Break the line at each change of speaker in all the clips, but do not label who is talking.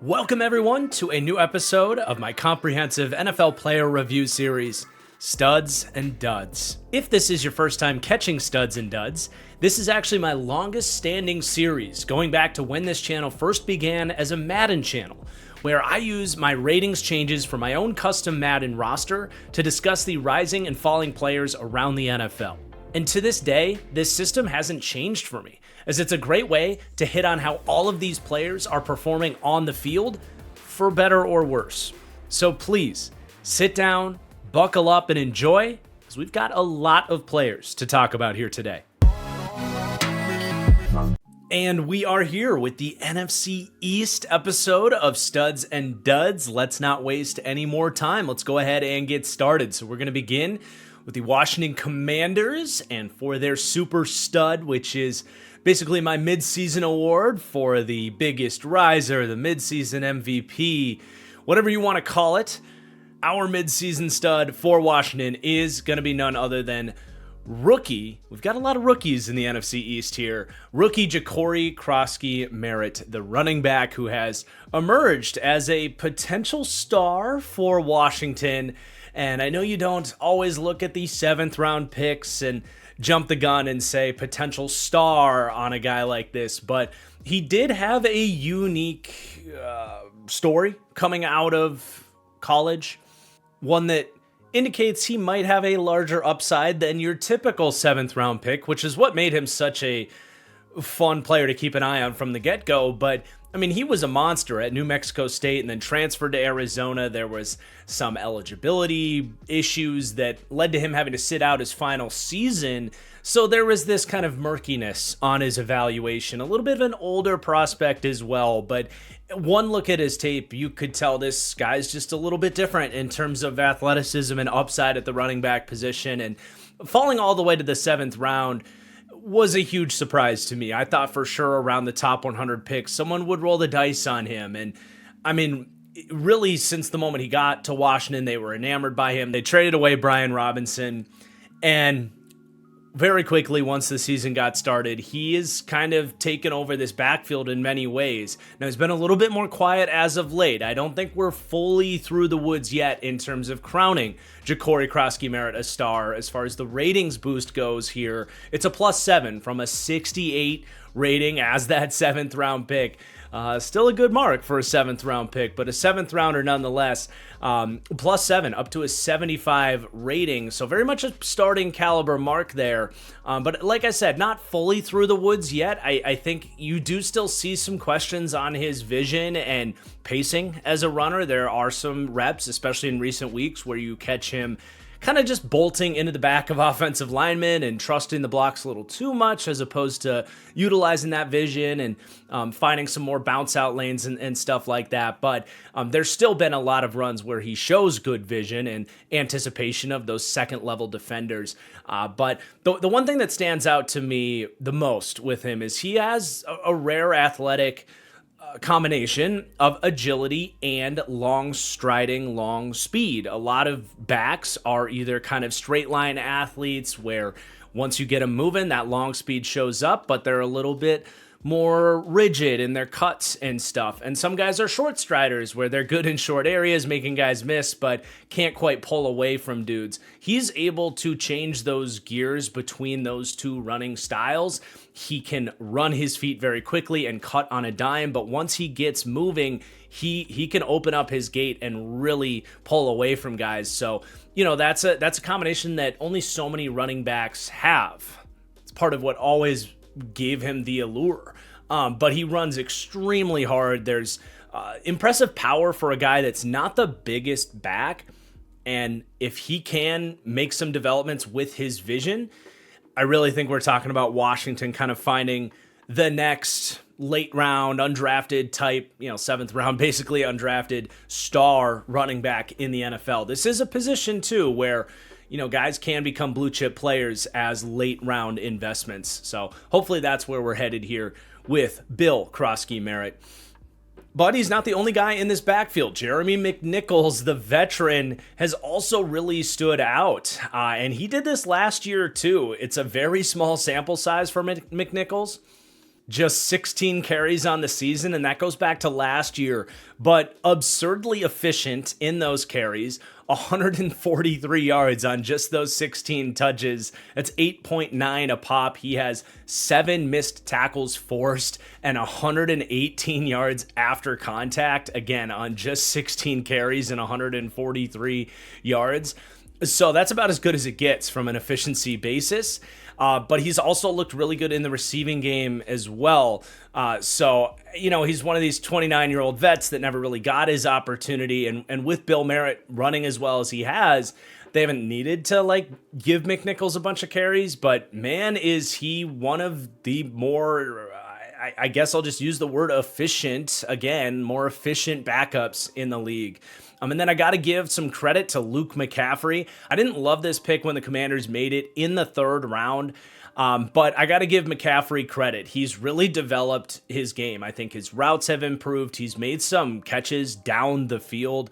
Welcome everyone to a new episode of my comprehensive NFL player review series, Studs and Duds. If this is your first time catching Studs and Duds, this is actually my longest standing series, going back to when this channel first began as a Madden channel, where I use my ratings changes for my own custom Madden roster to discuss the rising and falling players around the NFL. And to this day, this system hasn't changed for me, as it's a great way to hit on how all of these players are performing on the field, for better or worse. So please, sit down, buckle up, and enjoy, because we've got a lot of players to talk about here today. And we are here with the NFC East episode of Studs and Duds. Let's not waste any more time. Let's go ahead and get started. So we're going to begin with the Washington Commanders, and for their Super Stud, which is basically my midseason award for the biggest riser, the midseason MVP, whatever you want to call it. Our midseason stud for Washington is going to be none other than rookie. We've got a lot of rookies in the NFC East here. Rookie Jacory Krosky-Merritt, the running back who has emerged as a potential star for Washington. And I know you don't always look at the 7th round picks and jump the gun and say potential star on a guy like this, but he did have a unique story coming out of college, one that indicates he might have a larger upside than your typical 7th round pick, which is what made him such a fun player to keep an eye on from the get-go. But I mean, he was a monster at New Mexico State and then transferred to Arizona. There was some eligibility issues that led to him having to sit out his final season. So there was this kind of murkiness on his evaluation, a little bit of an older prospect as well. But one look at his tape, you could tell this guy's just a little bit different in terms of athleticism and upside at the running back position. And falling all the way to the 7th round was a huge surprise to me. I thought for sure around the top 100 picks, someone would roll the dice on him. And I mean, really, since the moment he got to Washington, they were enamored by him. They traded away Brian Robinson, and very quickly, once the season got started, he is kind of taken over this backfield in many ways. Now, he's been a little bit more quiet as of late. I don't think we're fully through the woods yet in terms of crowning Jacory Krosky-Merritt a star. As far as the ratings boost goes here, it's a +7 from a 68 rating as that 7th round pick. Still a good mark for a 7th round pick, but a 7th rounder nonetheless. +7 up to a 75 rating. So very much a starting caliber mark there. But like I said, not fully through the woods yet. I think you do still see some questions on his vision and pacing as a runner. There are some reps, especially in recent weeks, where you catch him kind of just bolting into the back of offensive linemen and trusting the blocks a little too much, as opposed to utilizing that vision and finding some more bounce out lanes and stuff like that. But there's still been a lot of runs where he shows good vision and anticipation of those second level defenders. But the one thing that stands out to me the most with him is he has a rare athletic combination of agility and long striding, long speed. A lot of backs are either kind of straight line athletes where once you get them moving, that long speed shows up, but they're a little bit more rigid in their cuts and stuff. And some guys are short striders where they're good in short areas, making guys miss, but can't quite pull away from dudes. He's able to change those gears between those two running styles. He can run his feet very quickly and cut on a dime, but once he gets moving, he can open up his gait and really pull away from guys. So, you know, that's a combination that only so many running backs have. It's part of what always gave him the allure. But he runs extremely hard. There's impressive power for a guy that's not the biggest back. And if he can make some developments with his vision, I really think we're talking about Washington kind of finding the next late round, undrafted type, 7th round, basically undrafted star running back in the NFL. This is a position too where guys can become blue chip players as late round investments. So hopefully that's where we're headed here with Bill Krosky-Merritt. But he's not the only guy in this backfield. Jeremy McNichols, the veteran, has also really stood out. And he did this last year too. It's a very small sample size for McNichols, just 16 carries on the season, and that goes back to last year, but absurdly efficient in those carries. 143 yards on just those 16 touches. That's 8.9 a pop. He has 7 missed tackles forced and 118 yards after contact, again, on just 16 carries and 143 yards. So that's about as good as it gets from an efficiency basis. But he's also looked really good in the receiving game as well. So, he's one of these 29-year-old vets that never really got his opportunity. And with Bill Merritt running as well as he has, they haven't needed to give McNichols a bunch of carries. But man, is he one of the more, I guess I'll just use the word efficient again, more efficient backups in the league. And then I got to give some credit to Luke McCaffrey. I didn't love this pick when the Commanders made it in the 3rd round, but I got to give McCaffrey credit. He's really developed his game. I think his routes have improved. He's made some catches down the field.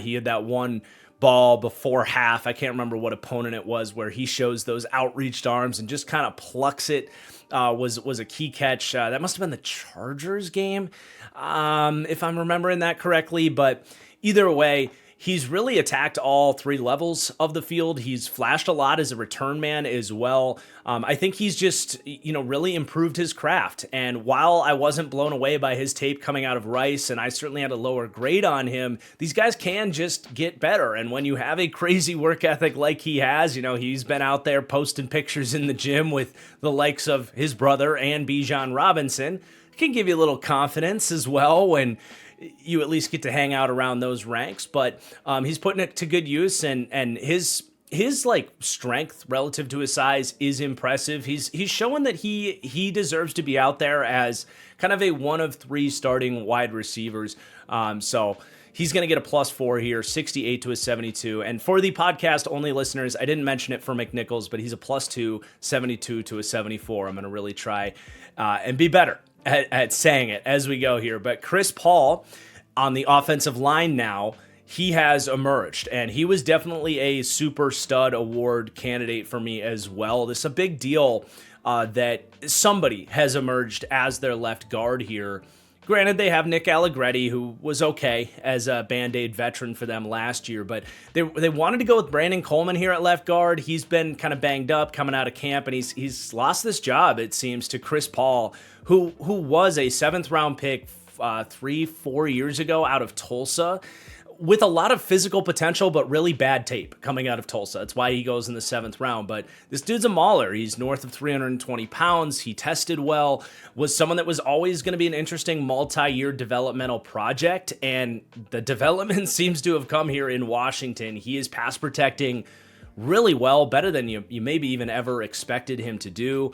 He had that one ball before half. I can't remember what opponent it was where he shows those outreached arms and just kind of plucks it. Was a key catch. That must have been the Chargers game, if I'm remembering that correctly. But either way, he's really attacked all 3 levels of the field. He's flashed a lot as a return man as well. I think he's just, really improved his craft. And while I wasn't blown away by his tape coming out of Rice, and I certainly had a lower grade on him, these guys can just get better. And when you have a crazy work ethic like he has, he's been out there posting pictures in the gym with the likes of his brother and Bijan Robinson, it can give you a little confidence as well when you at least get to hang out around those ranks. But he's putting it to good use, and his strength relative to his size is impressive. He's showing that he deserves to be out there as kind of a one of 3 starting wide receivers. So he's going to get a +4 here, 68 to a 72. And for the podcast only listeners, I didn't mention it for McNichols, but he's a +2, 72 to a 74. I'm going to really try and be better at saying it as we go here. But Chris Paul on the offensive line now, he has emerged, and he was definitely a super stud award candidate for me as well. This is a big deal that somebody has emerged as their left guard here. Granted, they have Nick Allegretti, who was okay as a Band-Aid veteran for them last year, but they wanted to go with Brandon Coleman here at left guard. He's been kind of banged up coming out of camp, and he's lost this job, it seems, to Chris Paul, who was a 7th-round pick 3-4 years ago out of Tulsa, with a lot of physical potential, but really bad tape coming out of Tulsa. That's why he goes in the 7th round. But this dude's a mauler. He's north of 320 pounds. He tested well, was someone that was always going to be an interesting multi-year developmental project. And the development seems to have come here in Washington. He is pass protecting really well, better than you maybe even ever expected him to do.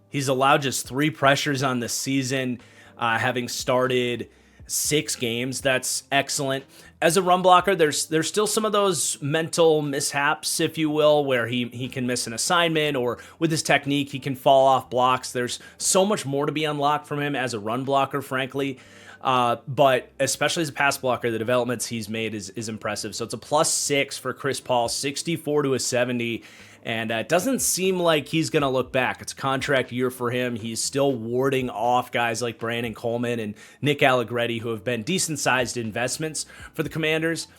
He's allowed just 3 pressures on the season, having started 6 games. That's excellent. As a run blocker, there's still some of those mental mishaps, if you will, where he can miss an assignment, or with his technique, he can fall off blocks. There's so much more to be unlocked from him as a run blocker, frankly. But especially as a pass blocker, the developments he's made is impressive. So it's a +6 for Chris Paul, 64 to a 70. And it doesn't seem like he's going to look back. It's a contract year for him. He's still warding off guys like Brandon Coleman and Nick Allegretti, who have been decent-sized investments for the Commanders.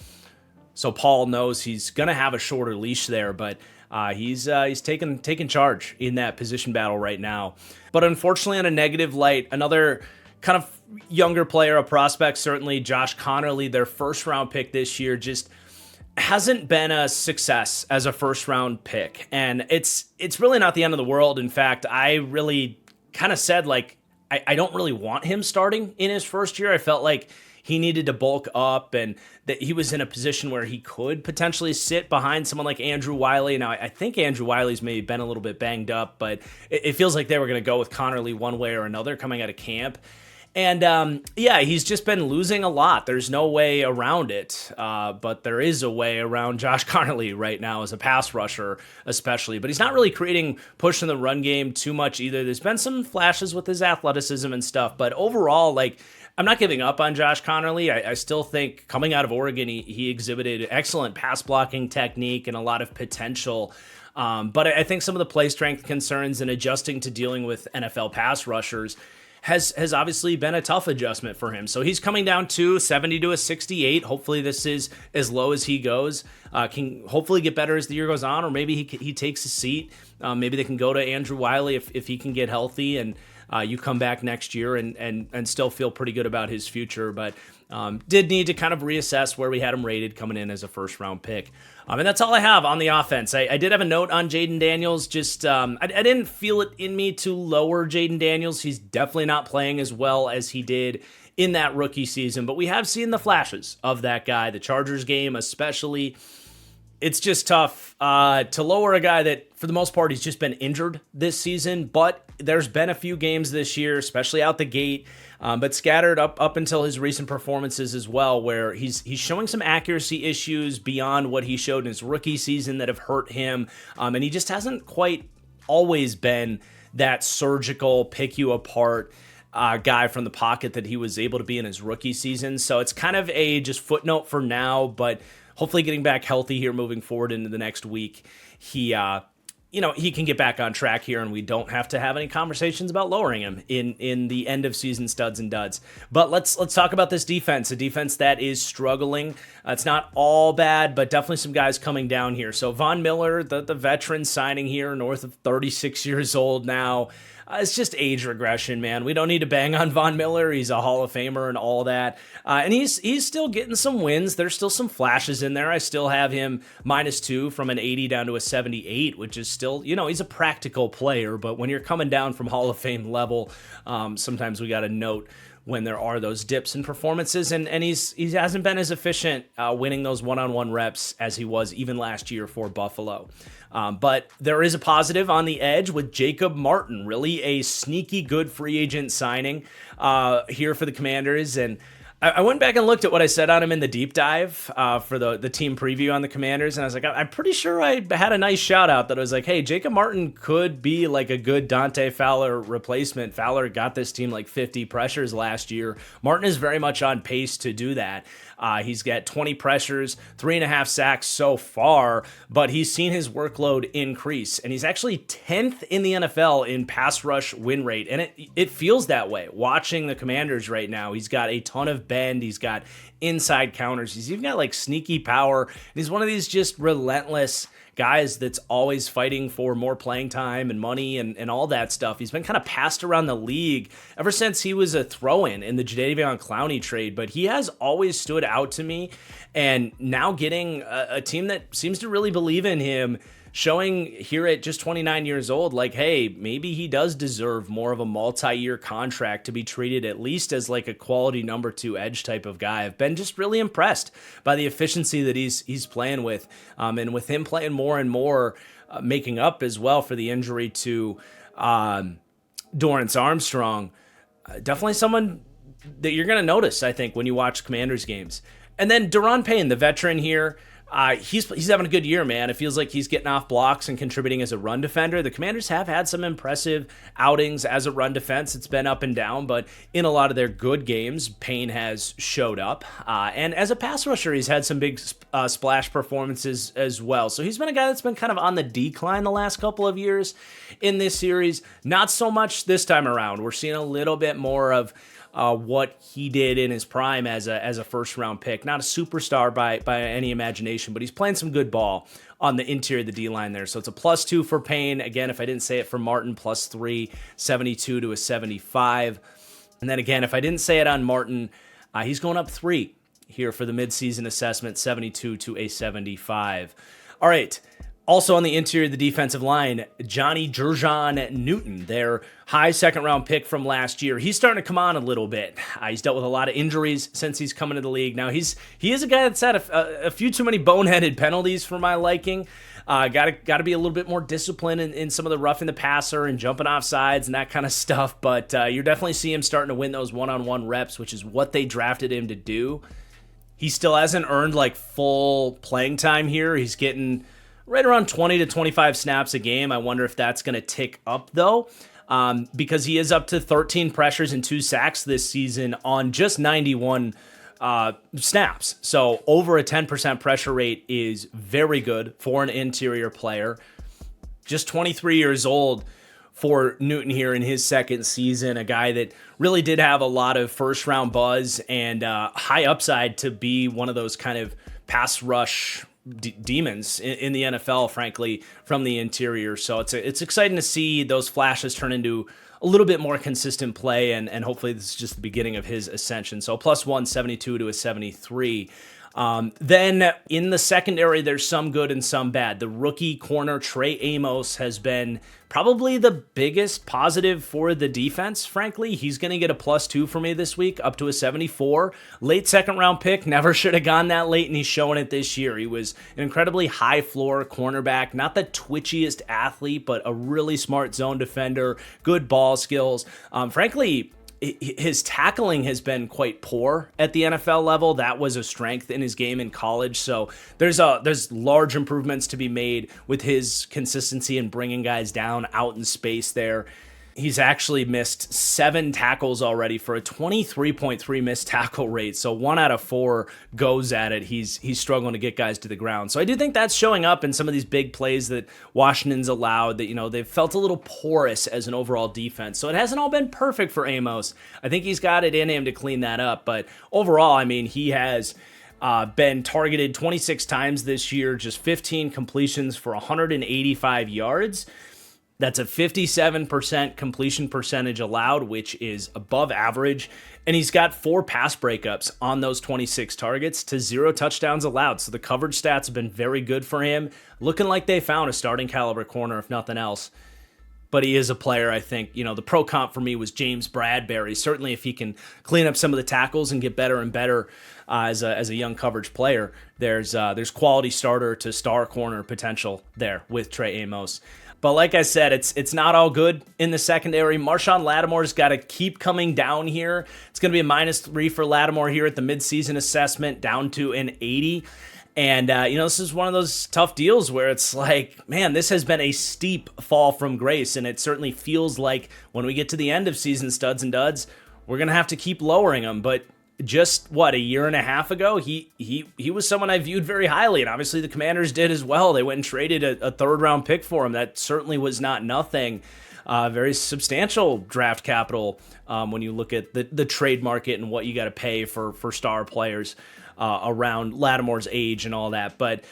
So Paul knows he's going to have a shorter leash there, but he's taking charge in that position battle right now. But unfortunately, on a negative light, another kind of younger player, a prospect, certainly Josh Connerly, their 1st-round pick this year, just hasn't been a success as a 1st-round pick. And it's really not the end of the world. In fact, I really kind of said, I don't really want him starting in his 1st year. I felt like he needed to bulk up, and that he was in a position where he could potentially sit behind someone like Andrew Wiley. Now, I think Andrew Wiley's maybe been a little bit banged up, but it feels like they were going to go with Connerly one way or another coming out of camp. And he's just been losing a lot. There's no way around it, but there is a way around Josh Connerly right now as a pass rusher, especially. But he's not really creating push in the run game too much either. There's been some flashes with his athleticism and stuff, but overall, I'm not giving up on Josh Connerly. I still think coming out of Oregon, he exhibited excellent pass blocking technique and a lot of potential. But I think some of the play strength concerns and adjusting to dealing with NFL pass rushers has obviously been a tough adjustment for him. So he's coming down to 70 to a 68. Hopefully this is as low as he goes. Can hopefully get better as the year goes on, or maybe he takes a seat. Maybe they can go to Andrew Wiley if he can get healthy, and you come back next year and still feel pretty good about his future. But did need to kind of reassess where we had him rated coming in as a first-round pick. And that's all I have on the offense. I did have a note on Jaden Daniels. Just I didn't feel it in me to lower Jaden Daniels. He's definitely not playing as well as he did in that rookie season. But we have seen the flashes of that guy, the Chargers game especially. It's just tough to lower a guy that, for the most part, he's just been injured this season. But there's been a few games this year, especially out the gate, but scattered up until his recent performances as well, where he's showing some accuracy issues beyond what he showed in his rookie season that have hurt him. And he just hasn't quite always been that surgical, pick you apart guy from the pocket that he was able to be in his rookie season. So it's kind of a just footnote for now, but hopefully getting back healthy here moving forward into the next week, he can get back on track here, and we don't have to have any conversations about lowering him in the end of season studs and duds. But let's talk about this defense, a defense that is struggling. It's not all bad, but definitely some guys coming down here. So Von Miller, the veteran signing here, north of 36 years old now. It's just age regression, man. We don't need to bang on Von Miller. He's a Hall of Famer and all that. And he's still getting some wins. There's still some flashes in there. I still have him -2 from an 80 down to a 78, which is still, he's a practical player. But when you're coming down from Hall of Fame level, sometimes we got to note when there are those dips in performances, and he hasn't been as efficient winning those one-on-one reps as he was even last year for Buffalo. But there is a positive on the edge with Jacob Martin, really a sneaky good free agent signing here for the Commanders. And I went back and looked at what I said on him in the deep dive for the team preview on the Commanders, and I was like, I'm pretty sure I had a nice shout out that I was like, hey, Jacob Martin could be like a good Dante Fowler replacement. Fowler got this team like 50 pressures last year. Martin is very much on pace to do that. He's got 20 pressures, 3.5 sacks so far, but he's seen his workload increase, and he's actually 10th in the NFL in pass rush win rate, and it feels that way. Watching the Commanders right now, he's got a ton of bend, he's got inside counters, he's even got like sneaky power, and he's one of these just relentless guys that's always fighting for more playing time and money and all that stuff. He's been kind of passed around the league ever since he was a throw-in in the Jadeveon Clowney trade, but he has always stood out to me, and now getting a team that seems to really believe in him, showing here at just 29 years old, like, hey, maybe he does deserve more of a multi-year contract to be treated at least as like a quality number 2 edge type of guy. I've been just really impressed by the efficiency that he's playing with, and with him playing more and more, making up as well for the injury to Dorrance Armstrong. Definitely someone that you're going to notice, I think, when you watch Commanders games. And then Daron Payne, the veteran here, he's having a good year, man. It feels like he's getting off blocks and contributing as a run defender. The Commanders have had some impressive outings as a run defense. It's been up and down, but in a lot of their good games, Payne has showed up. And as a pass rusher, he's had some big splash performances as well. So he's been a guy that's been kind of on the decline the last couple of years in this series. Not so much this time around. We're seeing a little bit more of what he did in his prime as a first-round pick. Not a superstar by any imagination, but he's playing some good ball on the interior of the D-line there. So it's a +2 for Payne. Again, if I didn't say it for Martin, +3, 72 to a 75. And then again, if I didn't say it on Martin, he's going up 3 here for the midseason assessment, 72 to a 75. All right. Also on the interior of the defensive line, Johnny Jurjan Newton, their high second-round pick from last year. He's starting to come on a little bit. He's dealt with a lot of injuries since he's come into the league. Now, he is a guy that's had a few too many boneheaded penalties for my liking. Got to be a little bit more disciplined in some of the roughing the passer and jumping off sides and that kind of stuff. But you definitely see him starting to win those one-on-one reps, which is what they drafted him to do. He still hasn't earned like full playing time here. He's getting right around 20 to 25 snaps a game. I wonder if that's going to tick up, though, because he is up to 13 pressures and 2 sacks this season on just 91 snaps. So over a 10% pressure rate is very good for an interior player. just 23 years old for Newton here in his second season, a guy that really did have a lot of first-round buzz and high upside to be one of those kind of pass rush demons in the NFL, frankly, from the interior. So it's exciting to see those flashes turn into a little bit more consistent play, and hopefully this is just the beginning of his ascension. So plus 172 to a 73. Then in the secondary, there's some good and some bad. The rookie corner Trey Amos has been probably the biggest positive for the defense, frankly. He's going to get a +2 for me this week, up to a 74. Late second round pick, never should have gone that late, and he's showing it this year. He was an incredibly high floor cornerback, not the twitchiest athlete, but a really smart zone defender, good ball skills. Frankly, his tackling has been quite poor at the NFL level. That was a strength in his game in college. So there's large improvements to be made with his consistency in bringing guys down out in space there. He's actually missed 7 tackles already for a 23.3 missed tackle rate. So 1 out of 4 goes at it. He's struggling to get guys to the ground. So I do think that's showing up in some of these big plays that Washington's allowed, that, they've felt a little porous as an overall defense. So it hasn't all been perfect for Amos. I think he's got it in him to clean that up. But overall, I mean, he has been targeted 26 times this year, just 15 completions for 185 yards. That's a 57% completion percentage allowed, which is above average. And he's got 4 pass breakups on those 26 targets to 0 touchdowns allowed. So the coverage stats have been very good for him. Looking like they found a starting caliber corner, if nothing else. But he is a player, I think. The pro comp for me was James Bradbury. Certainly if he can clean up some of the tackles and get better and better as a young coverage player, there's quality starter to star corner potential there with Trey Amos. But like I said, it's not all good in the secondary. Marshawn Lattimore's got to keep coming down here. It's going to be a -3 for Lattimore here at the midseason assessment, down to an 80. And, this is one of those tough deals where it's like, man, this has been a steep fall from grace. And it certainly feels like when we get to the end of season studs and duds, we're going to have to keep lowering them. But just a year and a half ago, he was someone I viewed very highly, and obviously the Commanders did as well. They went and traded a 3rd-round pick for him. That certainly was not nothing. Very substantial draft capital when you look at the trade market and what you got to pay for star players around Lattimore's age and all that. But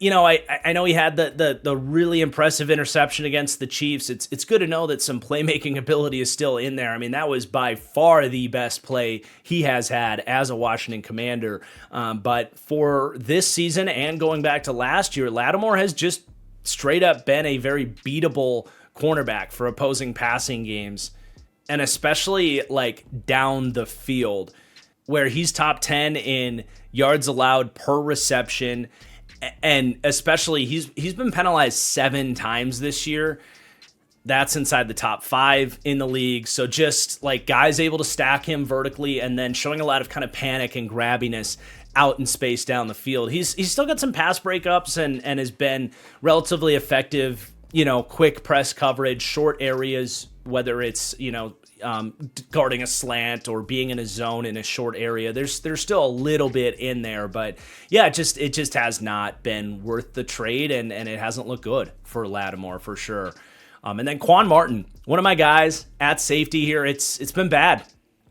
I know he had the really impressive interception against the Chiefs. It's good to know that some playmaking ability is still in there. I mean, that was by far the best play he has had as a Washington Commander. But for this season and going back to last year, Lattimore has just straight up been a very beatable cornerback for opposing passing games, and especially like down the field, where he's top 10 in yards allowed per reception. And especially, he's been penalized 7 times this year. That's inside the top 5 in the league. So just like guys able to stack him vertically and then showing a lot of kind of panic and grabbiness out in space down the field. He's still got some pass breakups and has been relatively effective, quick press coverage, short areas, whether it's, guarding a slant or being in a zone in a short area. There's still a little bit in there, but yeah, it just has not been worth the trade, and it hasn't looked good for Lattimore for sure. And then Quan Martin, one of my guys at safety here. It's been bad.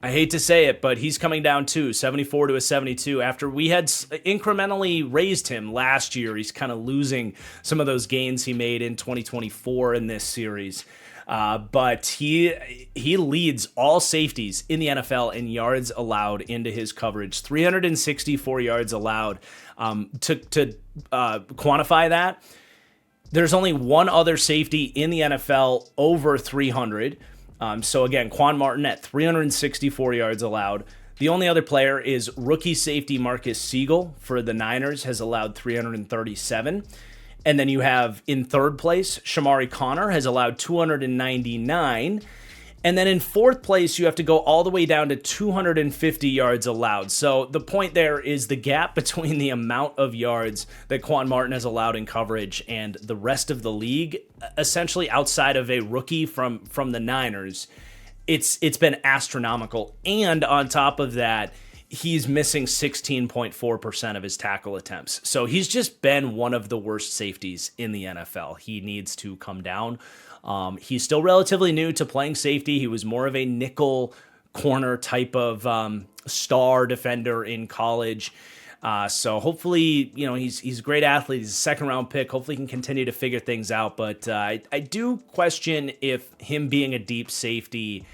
I hate to say it, but he's coming down too, 74 to a 72. After we had incrementally raised him last year, he's kind of losing some of those gains he made in 2024 in this series. But he leads all safeties in the NFL in yards allowed into his coverage, 364 yards allowed. To quantify that, there's only one other safety in the NFL over 300. So again, Quan Martin at 364 yards allowed. The only other player is rookie safety Marcus Siegel for the Niners, has allowed 337. And then you have in 3rd place, Shamari Connor has allowed 299. And then in 4th place, you have to go all the way down to 250 yards allowed. So the point there is the gap between the amount of yards that Quan Martin has allowed in coverage and the rest of the league, essentially outside of a rookie from the Niners, it's been astronomical. And on top of that, he's missing 16.4% of his tackle attempts. So he's just been one of the worst safeties in the NFL. He needs to come down. He's still relatively new to playing safety. He was more of a nickel corner type of star defender in college. So hopefully, he's a great athlete. He's a second-round pick. Hopefully he can continue to figure things out. But I do question if him being a deep safety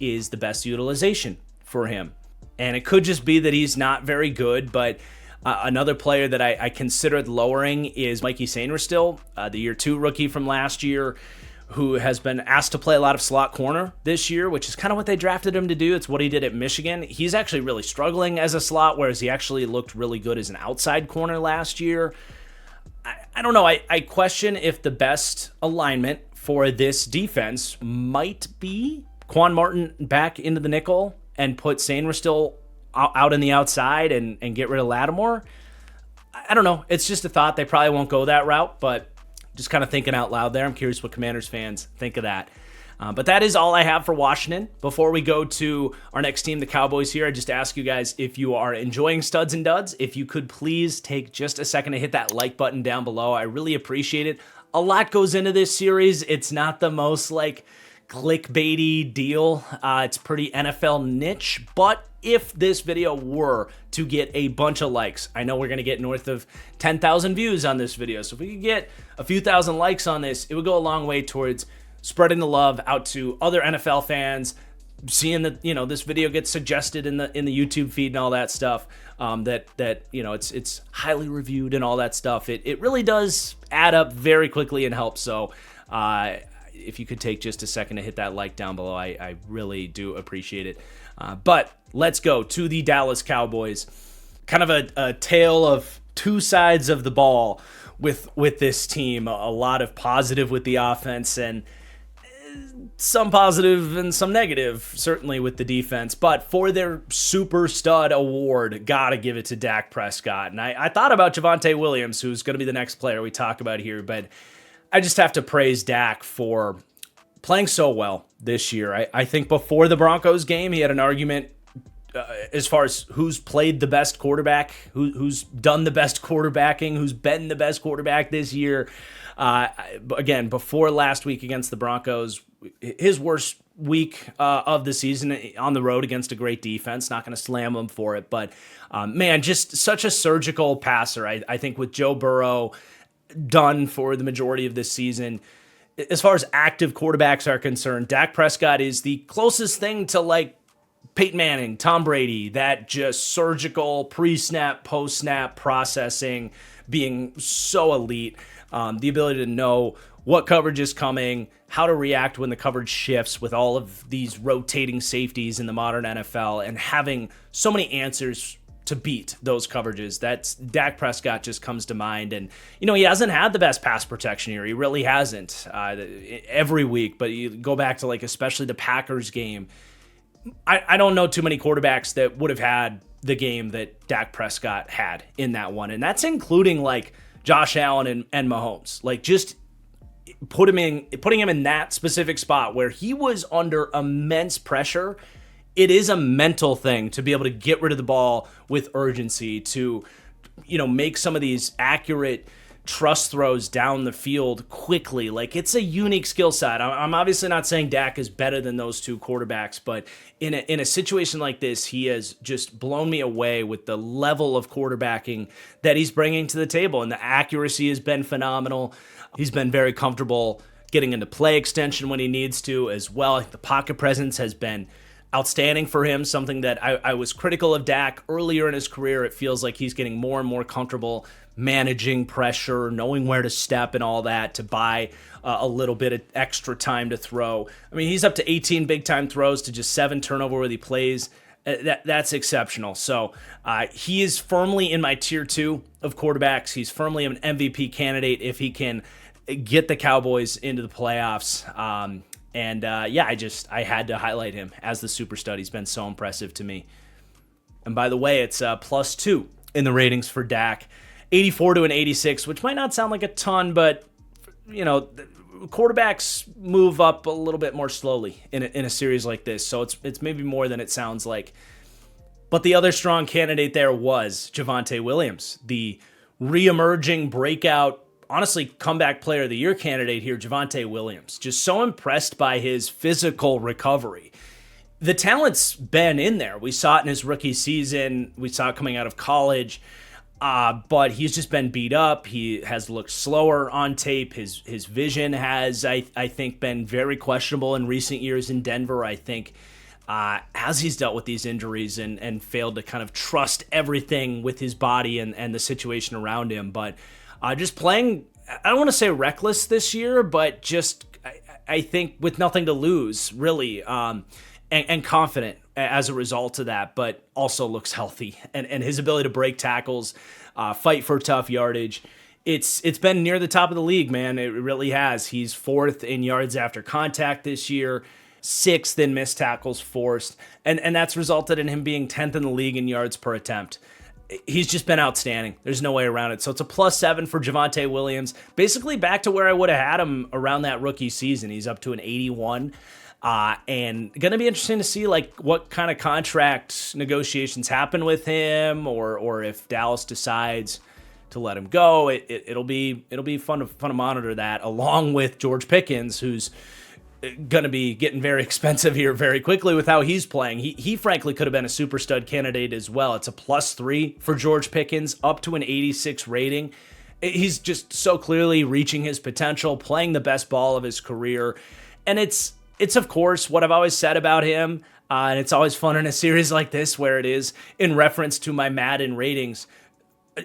is the best utilization for him. And it could just be that he's not very good, but another player that I considered lowering is Mikey Sainristil, the year 2 rookie from last year, who has been asked to play a lot of slot corner this year, which is kind of what they drafted him to do. It's what he did at Michigan. He's actually really struggling as a slot, whereas he actually looked really good as an outside corner last year. I don't know. I question if the best alignment for this defense might be Quan Martin back into the nickel and put Sainristil out in the outside and get rid of Lattimore. I don't know. It's just a thought. They probably won't go that route, but just kind of thinking out loud there. I'm curious what Commanders fans think of that. But that is all I have for Washington. Before we go to our next team, the Cowboys here, I just ask you guys if you are enjoying Studs and Duds, if you could please take just a second to hit that like button down below. I really appreciate it. A lot goes into this series. It's not the most clickbaity deal. It's pretty NFL niche, but if this video were to get a bunch of likes, I know we're going to get north of 10,000 views on this video. So if we could get a few thousand likes on this, it would go a long way towards spreading the love out to other NFL fans, seeing that, this video gets suggested in the YouTube feed and all that stuff, that it's highly reviewed and all that stuff. It really does add up very quickly and help. So, if you could take just a second to hit that like down below, I really do appreciate it. But let's go to the Dallas Cowboys. Kind of a tale of two sides of the ball with this team. A lot of positive with the offense and some positive and some negative, certainly with the defense. But for their super stud award, gotta give it to Dak Prescott. And I thought about Javonte Williams, who's going to be the next player we talk about here, but I just have to praise Dak for playing so well this year. I think before the Broncos game, he had an argument as far as who's played the best quarterback, who's done the best quarterbacking, who's been the best quarterback this year. Again, before last week against the Broncos, his worst week of the season on the road against a great defense. Not going to slam him for it, but man, just such a surgical passer. I think with Joe Burrow done for the majority of this season, as far as active quarterbacks are concerned, Dak Prescott is the closest thing to Peyton Manning, Tom Brady, that just surgical pre-snap, post-snap processing, being so elite. The ability to know what coverage is coming, how to react when the coverage shifts with all of these rotating safeties in the modern NFL, and having so many answers to beat those coverages. That's Dak Prescott just comes to mind. And, he hasn't had the best pass protection here. He really hasn't every week, but you go back to especially the Packers game. I don't know too many quarterbacks that would have had the game that Dak Prescott had in that one. And that's including Josh Allen and Mahomes. Just putting him in that specific spot where he was under immense pressure. It is a mental thing to be able to get rid of the ball with urgency, to, make some of these accurate trust throws down the field quickly. It's a unique skill set. I'm obviously not saying Dak is better than those two quarterbacks, but in a situation like this, he has just blown me away with the level of quarterbacking that he's bringing to the table, and the accuracy has been phenomenal. He's been very comfortable getting into play extension when he needs to as well. The pocket presence has been outstanding for him, something that I was critical of Dak earlier in his career. It feels like he's getting more and more comfortable managing pressure, knowing where to step and all that to buy a little bit of extra time to throw. I mean, he's up to 18 big-time throws to just 7 turnover-worthy plays. That's exceptional. So he is firmly in my tier 2 of quarterbacks. He's firmly an MVP candidate if he can get the Cowboys into the playoffs. I had to highlight him as the super stud. He's been so impressive to me. And by the way, it's +2 in the ratings for Dak. 84 to an 86, which might not sound like a ton, but, quarterbacks move up a little bit more slowly in a series like this. So it's maybe more than it sounds like. But the other strong candidate there was Javonte Williams, the re-emerging breakout, honestly, comeback player of the year candidate here, Javonte Williams. Just so impressed by his physical recovery. The talent's been in there. We saw it in his rookie season. We saw it coming out of college. But he's just been beat up. He has looked slower on tape. His vision has, I think, been very questionable in recent years in Denver. I think as he's dealt with these injuries and failed to kind of trust everything with his body and the situation around him. But just playing, I don't want to say reckless this year, but just, I think, with nothing to lose, really, and confident as a result of that, but also looks healthy. And his ability to break tackles, fight for tough yardage, it's been near the top of the league, man. It really has. He's 4th in yards after contact this year, 6th in missed tackles forced, and that's resulted in him being 10th in the league in yards per attempt. He's just been outstanding. There's no way around it. So it's a +7 for Javonte Williams, basically back to where I would have had him around that rookie season. He's up to an 81. And going to be interesting to see like what kind of contract negotiations happen with him, or if Dallas decides to let him go. It'll be fun to monitor that, along with George Pickens, who's going to be getting very expensive here very quickly with how he's playing. He frankly could have been a super stud candidate as well. It's a +3 for George Pickens, up to an 86 rating. He's just so clearly reaching his potential, playing the best ball of his career, and it's of course what I've always said about him, and it's always fun in a series like this where it is in reference to my Madden ratings.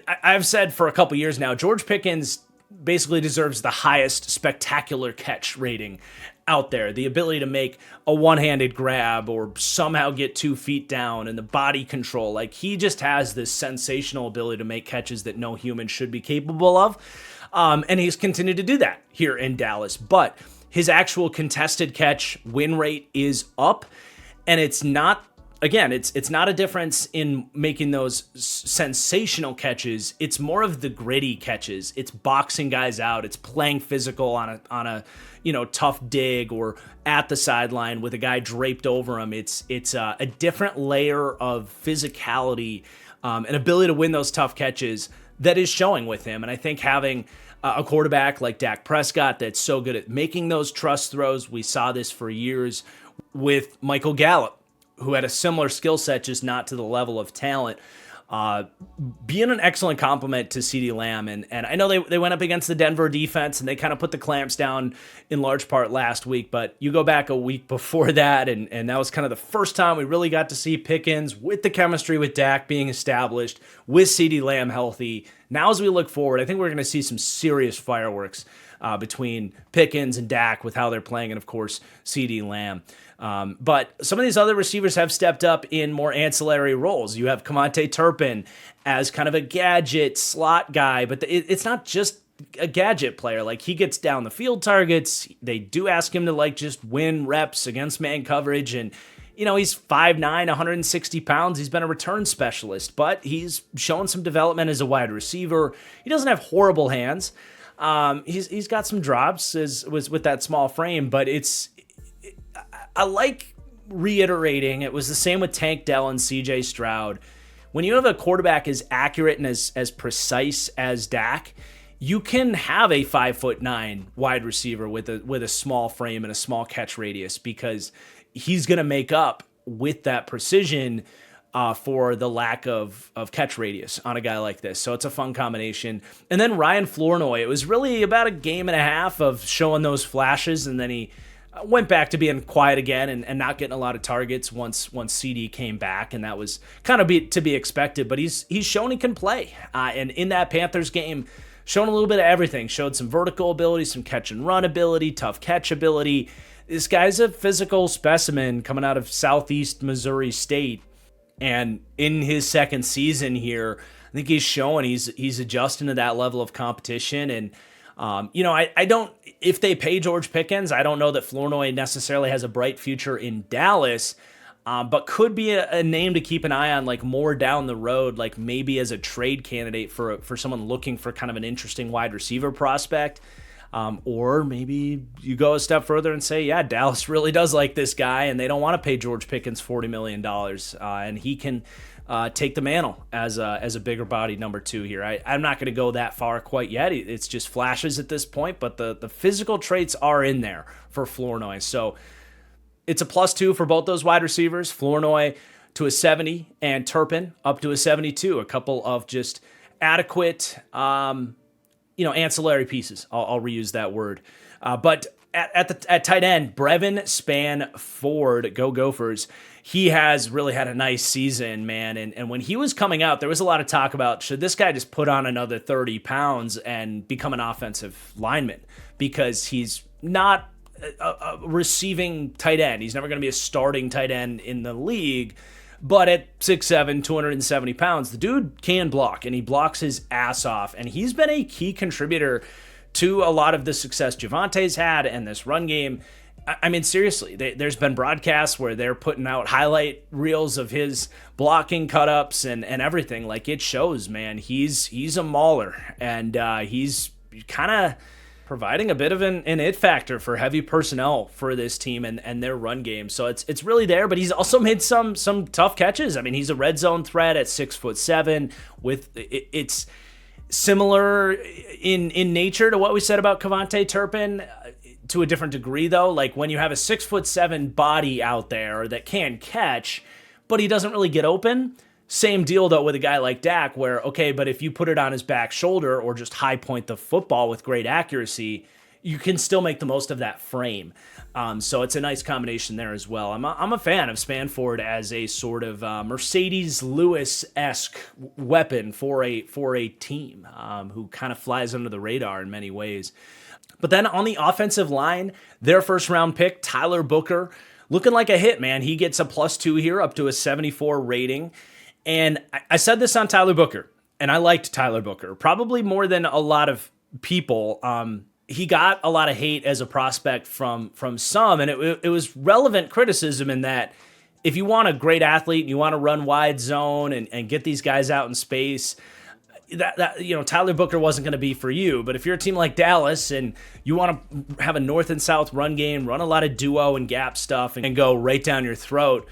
I've said for a couple years now, George Pickens basically deserves the highest spectacular catch rating out there. The ability to make a one-handed grab or somehow get 2 feet down, and the body control. Like, he just has this sensational ability to make catches that no human should be capable of. And he's continued to do that here in Dallas. But his actual contested catch win rate is up, and it's not, again, it's not a difference in making those sensational catches. It's more of the gritty catches. It's boxing guys out. It's playing physical on a tough dig or at the sideline with a guy draped over him. It's a different layer of physicality and ability to win those tough catches that is showing with him. And I think having a quarterback like Dak Prescott that's so good at making those trust throws. We saw this for years with Michael Gallup, who had a similar skill set, just not to the level of talent, being an excellent complement to CeeDee Lamb. And I know they went up against the Denver defense, and they kind of put the clamps down in large part last week, but you go back a week before that, and that was kind of the first time we really got to see Pickens with the chemistry with Dak being established, with CeeDee Lamb healthy. Now as we look forward, I think we're going to see some serious fireworks between Pickens and Dak with how they're playing, and of course CeeDee Lamb. But some of these other receivers have stepped up in more ancillary roles. You have Kamonte Turpin as kind of a gadget slot guy, but it's not just a gadget player. Like, he gets down the field targets. They do ask him to like just win reps against man coverage, and he's 5'9", 160 pounds. He's been a return specialist, but he's shown some development as a wide receiver. He doesn't have horrible hands. He's got some drops with that small frame, but I like reiterating, it was the same with Tank Dell and CJ Stroud. When you have a quarterback as accurate and as precise as Dak, you can have a 5'9" wide receiver with a small frame and a small catch radius, because he's going to make up with that precision for the lack of catch radius on a guy like this. So it's a fun combination. And then Ryan Flournoy, it was really about a game and a half of showing those flashes, and then he went back to being quiet again and not getting a lot of targets once CD came back, and that was kind of to be expected. But he's shown he can play. And in that Panthers game, shown a little bit of everything. Showed some vertical ability, some catch and run ability, tough catch ability. This guy's a physical specimen coming out of Southeast Missouri State. And in his second season here, I think he's showing he's adjusting to that level of competition. And, I don't, if they pay George Pickens, I don't know that Flournoy necessarily has a bright future in Dallas, but could be a name to keep an eye on, like more down the road, like maybe as a trade candidate for someone looking for kind of an interesting wide receiver prospect. Or maybe you go a step further and say, yeah, Dallas really does like this guy, and they don't want to pay George Pickens $40 million, and he can take the mantle as a bigger body number 2 here. I'm not going to go that far quite yet. It's just flashes at this point, but the physical traits are in there for Flournoy. So it's a +2 for both those wide receivers. Flournoy to a 70 and Turpin up to a 72. A couple of just adequate, ancillary pieces. I'll reuse that word. But at tight end, Brevin Spann-Ford, go Gophers. He has really had a nice season, man. And when he was coming out, there was a lot of talk about, should this guy just put on another 30 pounds and become an offensive lineman? Because he's not a receiving tight end. He's never going to be a starting tight end in the league. But at 6'7", 270 pounds, the dude can block, and he blocks his ass off. And he's been a key contributor to a lot of the success Javonte's had and this run game. I mean, seriously, there's been broadcasts where they're putting out highlight reels of his blocking cut-ups and everything. Like, it shows, man. He's a mauler, and he's kind of providing a bit of an it factor for heavy personnel for this team and their run game. So it's really there, but he's also made some tough catches. I mean, he's a red zone threat at 6'7". It's similar in nature to what we said about Kevontae Turpin, to a different degree though. Like, when you have a 6'7" body out there that can catch, but he doesn't really get open. Same deal, though, with a guy like Dak, where, okay, but if you put it on his back shoulder or just high point the football with great accuracy, you can still make the most of that frame. So it's a nice combination there as well. I'm a fan of Spann-Ford as a sort of Mercedes Lewis-esque weapon for a team who kind of flies under the radar in many ways. But then on the offensive line, their first-round pick, Tyler Booker, looking like a hit, man. He gets a +2 here, up to a 74 rating. And I said this on Tyler Booker, and I liked Tyler Booker, probably more than a lot of people. He got a lot of hate as a prospect from some, and it was relevant criticism in that if you want a great athlete and you want to run wide zone and get these guys out in space, that Tyler Booker wasn't going to be for you. But if you're a team like Dallas and you want to have a north and south run game, run a lot of duo and gap stuff, and go right down your throat,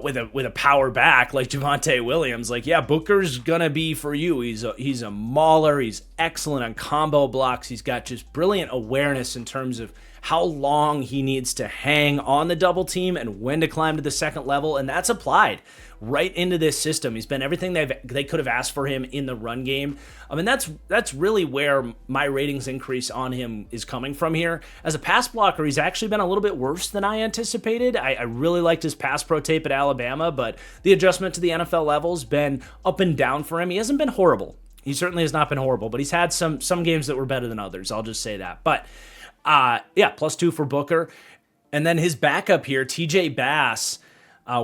with a power back like Javonte Williams, like, yeah, Booker's gonna be for you. He's a mauler. He's excellent on combo blocks. He's got just brilliant awareness in terms of how long he needs to hang on the double team and when to climb to the second level, and that's applied right into this system. He's been everything they could have asked for him in the run game. I mean, that's really where my ratings increase on him is coming from here. As a pass blocker, he's actually been a little bit worse than I anticipated. I really liked his pass pro tape at Alabama, but the adjustment to the NFL level's been up and down for him. He hasn't been horrible. He certainly has not been horrible, but he's had some games that were better than others. I'll just say that. But +2 for Booker. And then his backup here, TJ Bass,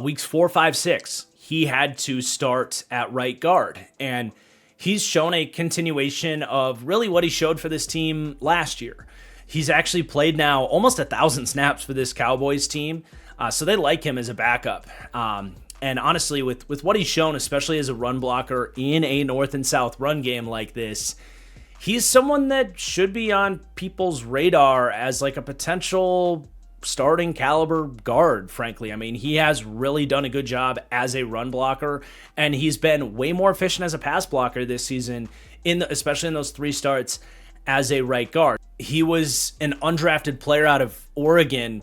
weeks 4, 5, 6, he had to start at right guard. And he's shown a continuation of really what he showed for this team last year. He's actually played now almost 1,000 snaps for this Cowboys team. So they like him as a backup. And honestly, with what he's shown, especially as a run blocker in a north and south run game like this, he's someone that should be on people's radar as like a potential starting caliber guard, frankly. I mean, he has really done a good job as a run blocker, and he's been way more efficient as a pass blocker this season, especially in those 3 starts as a right guard. He was an undrafted player out of Oregon,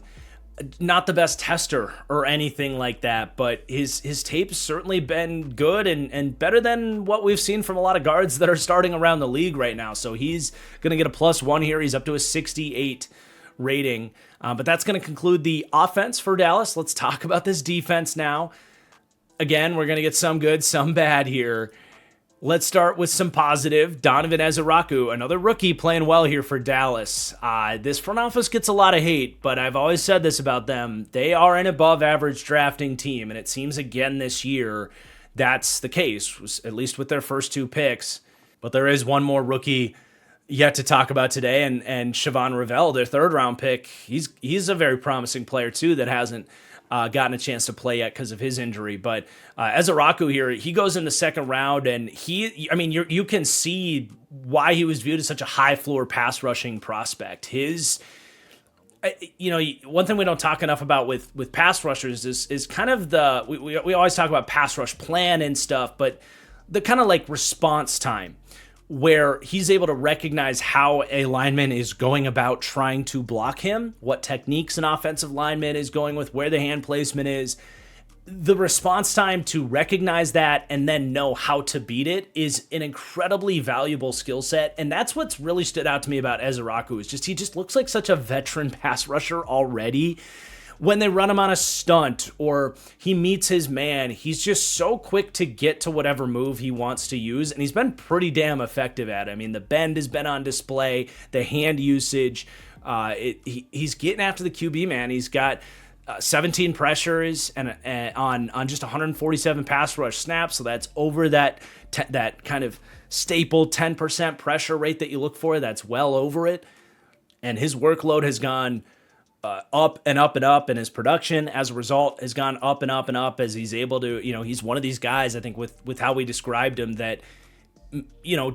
not the best tester or anything like that, but his tape's certainly been good and better than what we've seen from a lot of guards that are starting around the league right now. So he's going to get a +1 here. He's up to a 68 rating. But that's going to conclude the offense for Dallas. Let's talk about this defense now. Again, we're going to get some good, some bad here. Let's start with some positive. Donovan Ezeraku, another rookie playing well here for Dallas. This front office gets a lot of hate, but I've always said this about them. They are an above-average drafting team, and it seems again this year that's the case, at least with their first 2 picks. But there is one more rookie yet to talk about today, and Siobhan Ravel, their 3rd-round pick. He's a very promising player, too, that hasn't gotten a chance to play yet because of his injury. But Ezeraku here, he goes in the 2nd round, and you can see why he was viewed as such a high-floor pass-rushing prospect. His One thing we don't talk enough about with pass rushers is kind of we always talk about pass rush plan and stuff, but the kind of like response time where he's able to recognize how a lineman is going about trying to block him, what techniques an offensive lineman is going with, where the hand placement is. The response time to recognize that and then know how to beat it is an incredibly valuable skill set. And that's what's really stood out to me about Ezeraku is he just looks like such a veteran pass rusher already. When they run him on a stunt or he meets his man, he's just so quick to get to whatever move he wants to use. And he's been pretty damn effective at it. I mean, the bend has been on display, the hand usage. He's getting after the QB, man. He's got 17 pressures and on just 147 pass rush snaps, so that's over that kind of staple 10% pressure rate that you look for. That's well over it, and his workload has gone up and up and up, and his production as a result has gone up and up and up as he's able to. He's one of these guys, I think, with how we described him, that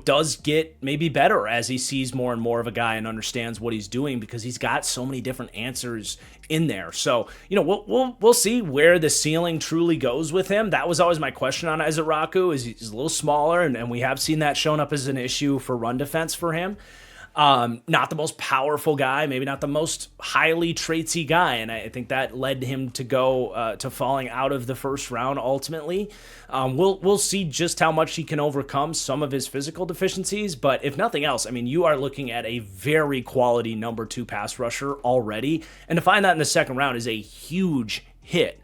does get maybe better as he sees more and more of a guy and understands what he's doing, because he's got so many different answers in there. So, we'll see where the ceiling truly goes with him. That was always my question on Ezeraku, is he's a little smaller, and we have seen that shown up as an issue for run defense for him. Not the most powerful guy, maybe not the most highly traitsy guy, and I think that led him to go to falling out of the first round ultimately. We'll see just how much he can overcome some of his physical deficiencies, but if nothing else, I mean, you are looking at a very quality number 2 pass rusher already, and to find that in the second round is a huge hit.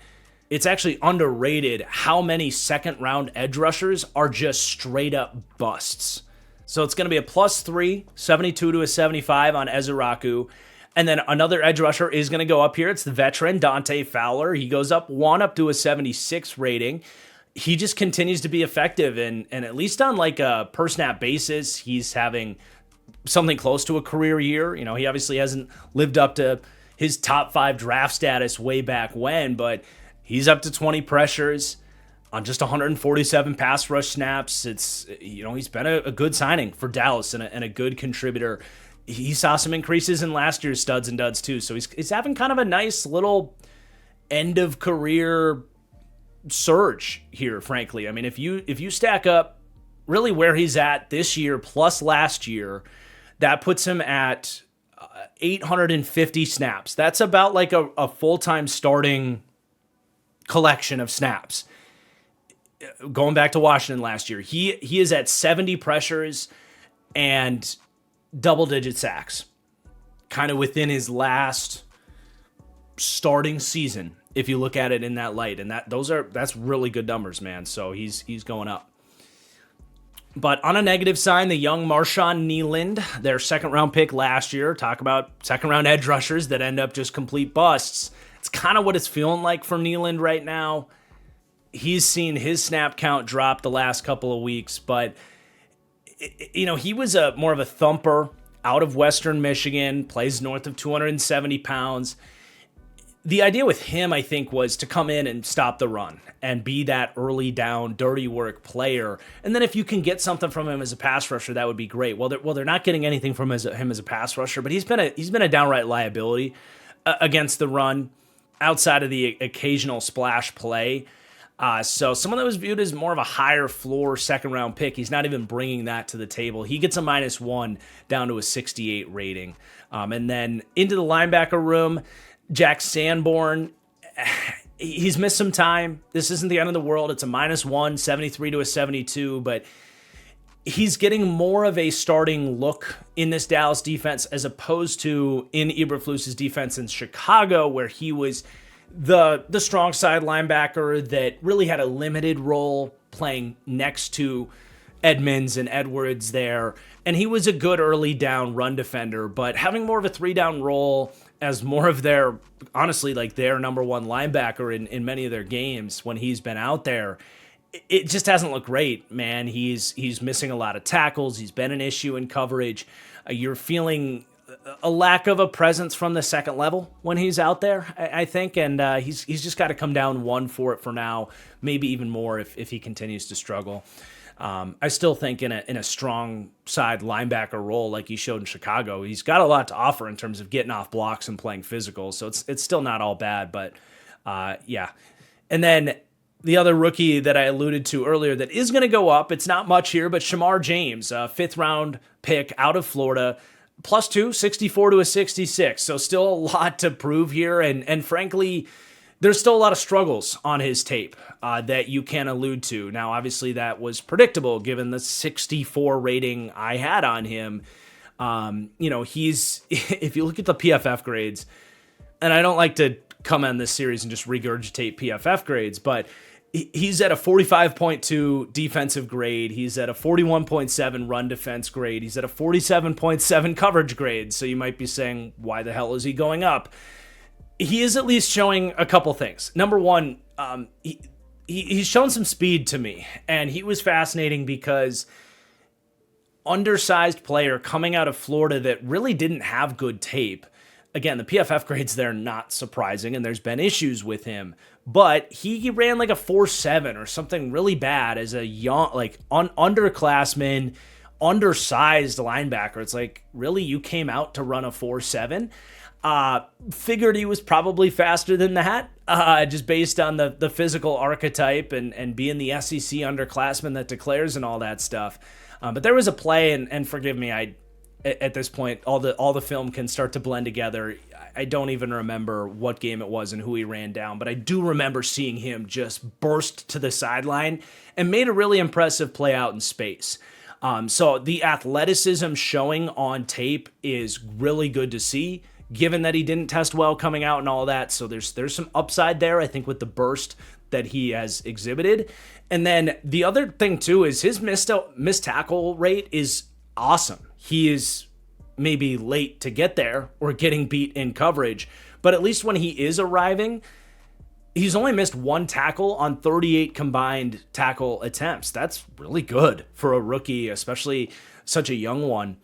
It's actually underrated how many second round edge rushers are just straight up busts. So it's going to be a +3, 72 to a 75 on Ezeraku. And then another edge rusher is going to go up here. It's the veteran, Dante Fowler. He goes up to a 76 rating. He just continues to be effective. And at least on like a per snap basis, he's having something close to a career year. He obviously hasn't lived up to his top 5 draft status way back when, but he's up to 20 pressures on just 147 pass rush snaps. He's been a good signing for Dallas and a good contributor. He saw some increases in last year's studs and duds too, so he's having kind of a nice little end of career surge here, frankly. I mean, if you stack up really where he's at this year plus last year, that puts him at 850 snaps. That's about like a full-time starting collection of snaps. Going back to Washington last year, he is at 70 pressures and double-digit sacks, kind of within his last starting season, if you look at it in that light. And that's really good numbers, man. So he's going up. But on a negative sign, the young Marshawn Nealand, their second-round pick last year, talk about second-round edge rushers that end up just complete busts. It's kind of what it's feeling like for Nealand right now. He's seen his snap count drop the last couple of weeks, but he was more of a thumper out of Western Michigan, plays north of 270 pounds. The idea with him, I think, was to come in and stop the run and be that early down, dirty work player. And then if you can get something from him as a pass rusher, that would be great. Well, they're not getting anything from him as a pass rusher, but he's been a downright liability against the run outside of the occasional splash play. So someone that was viewed as more of a higher floor second round pick, he's not even bringing that to the table. He gets a -1 down to a 68 rating. And then into the linebacker room, Jack Sanborn, he's missed some time. This isn't the end of the world. It's a -1, 73 to a 72, but he's getting more of a starting look in this Dallas defense as opposed to in Eberflus's defense in Chicago, where he was the strong side linebacker that really had a limited role playing next to Edmonds and Edwards there. And he was a good early down run defender, but having more of a 3-down role as more of their, honestly, like their number 1 linebacker in many of their games when he's been out there, it just hasn't looked great, man. He's missing a lot of tackles. He's been an issue in coverage. You're feeling a lack of a presence from the second level when he's out there, I think, and he's just got to come down 1 for it for now, maybe even more if he continues to struggle. I still think in a strong side linebacker role like he showed in Chicago, he's got a lot to offer in terms of getting off blocks and playing physical. So it's still not all bad, but yeah. And then the other rookie that I alluded to earlier that is going to go up, it's not much here, but Shamar James, a 5th round pick out of Florida, +2, 64 to a 66. So still a lot to prove here. And frankly, there's still a lot of struggles on his tape that you can allude to. Now, obviously, that was predictable given the 64 rating I had on him. He's, if you look at the PFF grades, and I don't like to come on this series and just regurgitate PFF grades, but he's at a 45.2 defensive grade. He's at a 41.7 run defense grade. He's at a 47.7 coverage grade. So you might be saying, why the hell is he going up? He is at least showing a couple things. Number one, he's shown some speed to me, and he was fascinating because undersized player coming out of Florida that really didn't have good tape. Again, the PFF grades there are not surprising, and there's been issues with him, but he ran like a 4.7 or something really bad as a young, underclassman, undersized linebacker. It's like, really, you came out to run a 4.7? Figured he was probably faster than that, just based on the physical archetype and being the SEC underclassman that declares and all that stuff. But there was a play, and forgive me, at this point, all the film can start to blend together. I don't even remember what game it was and who he ran down, but I do remember seeing him just burst to the sideline and made a really impressive play out in space. So the athleticism showing on tape is really good to see, given that he didn't test well coming out and all that. So there's some upside there, I think, with the burst that he has exhibited. And then the other thing, too, is his missed tackle rate is awesome. He is maybe late to get there or getting beat in coverage, but at least when he is arriving, he's only missed 1 tackle on 38 combined tackle attempts. That's really good for a rookie, especially such a young one.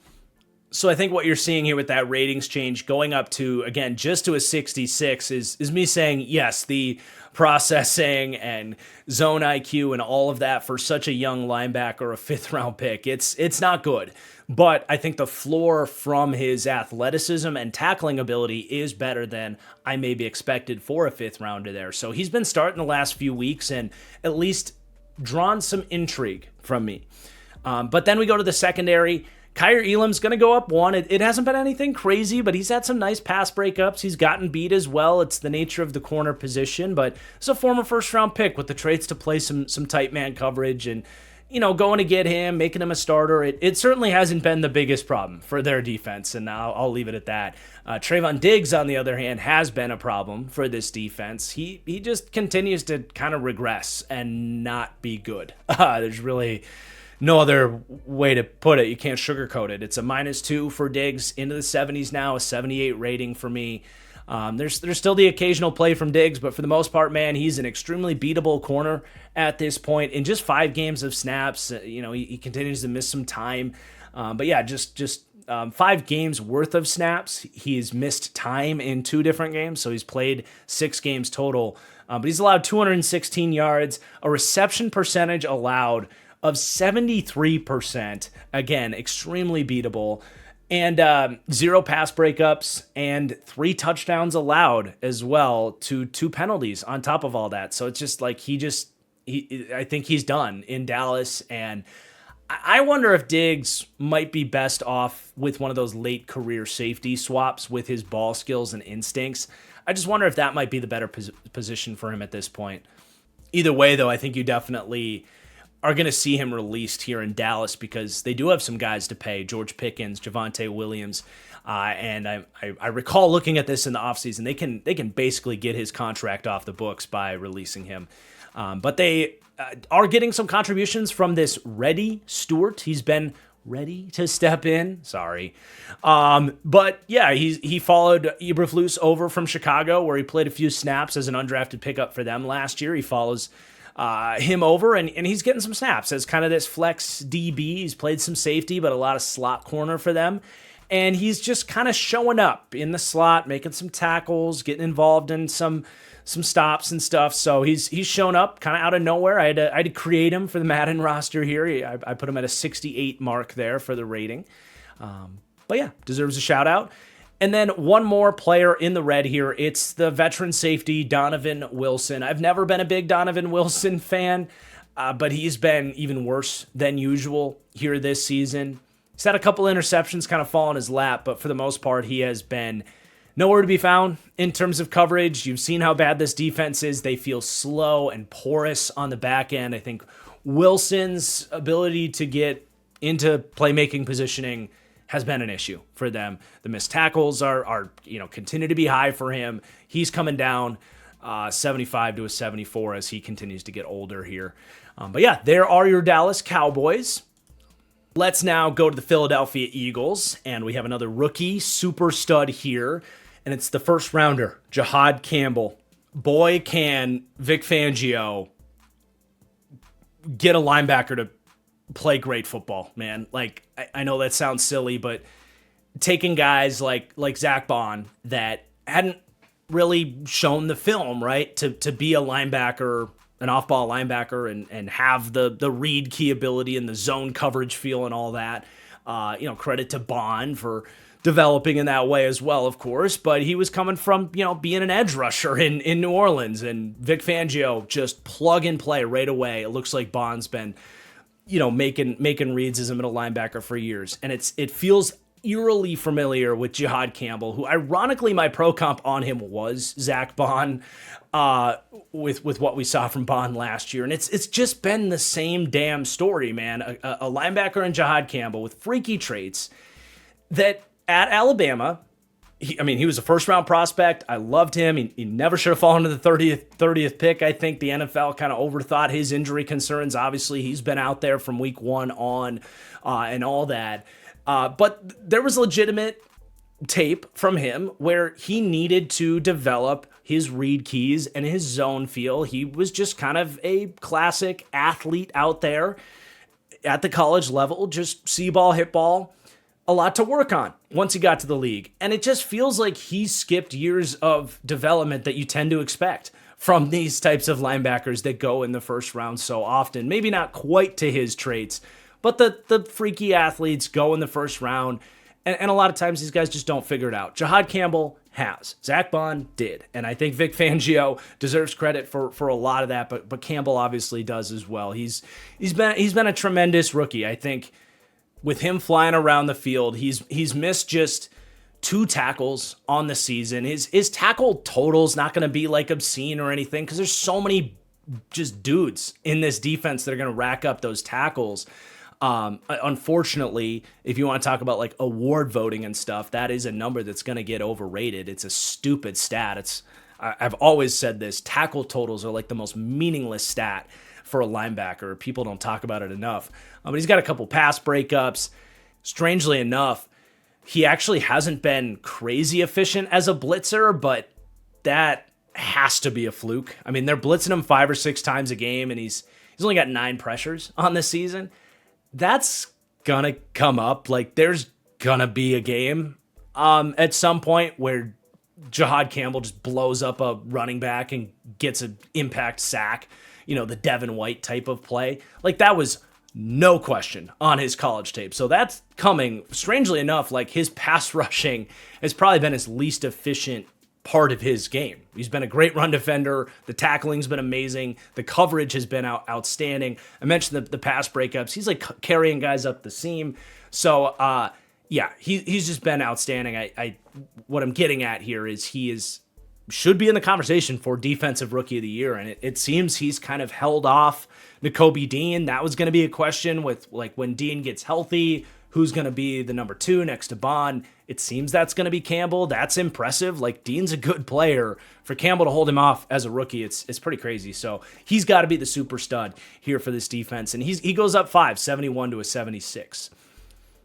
So I think what you're seeing here with that ratings change going up to, again, just to a 66 is me saying, yes, the processing and zone IQ and all of that for such a young linebacker, a 5th round pick, it's not good. But I think the floor from his athleticism and tackling ability is better than I maybe expected for a 5th rounder there. So he's been starting the last few weeks and at least drawn some intrigue from me. But then we go to the secondary. Kyer Elam's going to go up 1. It hasn't been anything crazy, but he's had some nice pass breakups. He's gotten beat as well. It's the nature of the corner position, but it's a former 1st-round pick with the traits to play some tight man coverage and, going to get him, making him a starter. It certainly hasn't been the biggest problem for their defense, and I'll leave it at that. Trayvon Diggs, on the other hand, has been a problem for this defense. He just continues to kind of regress and not be good. There's really no other way to put it. You can't sugarcoat it. It's a -2 for Diggs, into the 70s now, a 78 rating for me. There's still the occasional play from Diggs, but for the most part, man, he's an extremely beatable corner at this point. In just 5 games of snaps, he continues to miss some time. But yeah, just 5 games worth of snaps. He's missed time in 2 different games, so he's played 6 games total. But he's allowed 216 yards, a reception percentage allowed of 73%, again, extremely beatable, and 0 pass breakups and 3 touchdowns allowed as well, to 2 penalties on top of all that. So it's just like I think he's done in Dallas, and I wonder if Diggs might be best off with one of those late career safety swaps with his ball skills and instincts. I just wonder if that might be the better position for him at this point. Either way, though, I think you definitely are going to see him released here in Dallas because they do have some guys to pay. George Pickens, Javonte Williams, and I recall looking at this in the offseason. They can basically get his contract off the books by releasing him. But they are getting some contributions from this Reddy Stewart. He's been ready to step in. Sorry. But yeah, he followed Eberflus over from Chicago, where he played a few snaps as an undrafted pickup for them last year. He follows him over, and he's getting some snaps as kind of this flex DB. He's played some safety, but a lot of slot corner for them. And he's just kind of showing up in the slot, making some tackles, getting involved in some some stops and stuff. So he's shown up kind of out of nowhere. I had to create him for the Madden roster here. I put him at a 68 mark there for the rating. But yeah, deserves a shout out. And then one more player in the red here. It's the veteran safety, Donovan Wilson. I've never been a big Donovan Wilson fan, but he's been even worse than usual here this season. He's had a couple interceptions kind of fall in his lap, but for the most part, he has been nowhere to be found in terms of coverage. You've seen how bad this defense is. They feel slow and porous on the back end. I think Wilson's ability to get into playmaking positioning has been an issue for them. The missed tackles are continue to be high for him. He's coming down 75 to a 74 as he continues to get older here. But yeah, there are your Dallas Cowboys. Let's now go to the Philadelphia Eagles, and we have another rookie super stud here, and it's the first rounder, Jihad Campbell. Boy, can Vic Fangio get a linebacker to play great football, man. Like, I know that sounds silly, but taking guys like Zach Bond that hadn't really shown the film, right, to be a linebacker, an off-ball linebacker, and have the read key ability and the zone coverage feel and all that. Credit to Bond for developing in that way as well, of course, but he was coming from, being an edge rusher in New Orleans, and Vic Fangio just plug and play right away. It looks like Bond's been making reads as a middle linebacker for years. And it feels eerily familiar with Jihad Campbell, who ironically my pro comp on him was Zach Bond, with what we saw from Bond last year. And it's just been the same damn story, man. A linebacker in Jihad Campbell with freaky traits that at Alabama, he was a first-round prospect. I loved him. He never should have fallen to the 30th pick. I think the NFL kind of overthought his injury concerns. Obviously, he's been out there from week one on and all that. But there was legitimate tape from him where he needed to develop his read keys and his zone feel. He was just kind of a classic athlete out there at the college level, just see ball, hit ball. A lot to work on once he got to the league. And it just feels like he skipped years of development that you tend to expect from these types of linebackers that go in the first round so often. Maybe not quite to his traits, but the freaky athletes go in the first round. And a lot of times these guys just don't figure it out. Jihad Campbell has. Zach Bond did. And I think Vic Fangio deserves credit for a lot of that, but Campbell obviously does as well. He's been a tremendous rookie. I think with him flying around the field, he's missed just 2 tackles on the season. His tackle total's not going to be like obscene or anything because there's so many just dudes in this defense that are going to rack up those tackles. Unfortunately, if you want to talk about like award voting and stuff, that is a number that's going to get overrated. It's a stupid stat. I've always said this, tackle totals are like the most meaningless stat for a linebacker. People don't talk about it enough. But he's got a couple pass breakups. Strangely enough, he actually hasn't been crazy efficient as a blitzer, but that has to be a fluke. I mean, they're blitzing him 5 or 6 times a game, and he's only got 9 pressures on this season. That's gonna come up. Like, there's gonna be a game at some point where Jihad Campbell just blows up a running back and gets an impact sack, the Devin White type of play. Like, that was no question on his college tape. So that's coming. Strangely enough, like, his pass rushing has probably been his least efficient part of his game. He's been a great run defender. The tackling's been amazing. The coverage has been outstanding. I mentioned the pass breakups. He's like carrying guys up the seam. So, he's just been outstanding. What I'm getting at here is should be in the conversation for Defensive Rookie of the Year, and it seems he's kind of held off Nakobe Dean. That was going to be a question with, like, when Dean gets healthy, who's going to be the number 2 next to Bond. It seems that's going to be Campbell. That's impressive. Like, Dean's a good player. For Campbell to hold him off as a rookie, it's pretty crazy. So he's got to be the super stud here for this defense, and he goes up 5, 71 to a 76.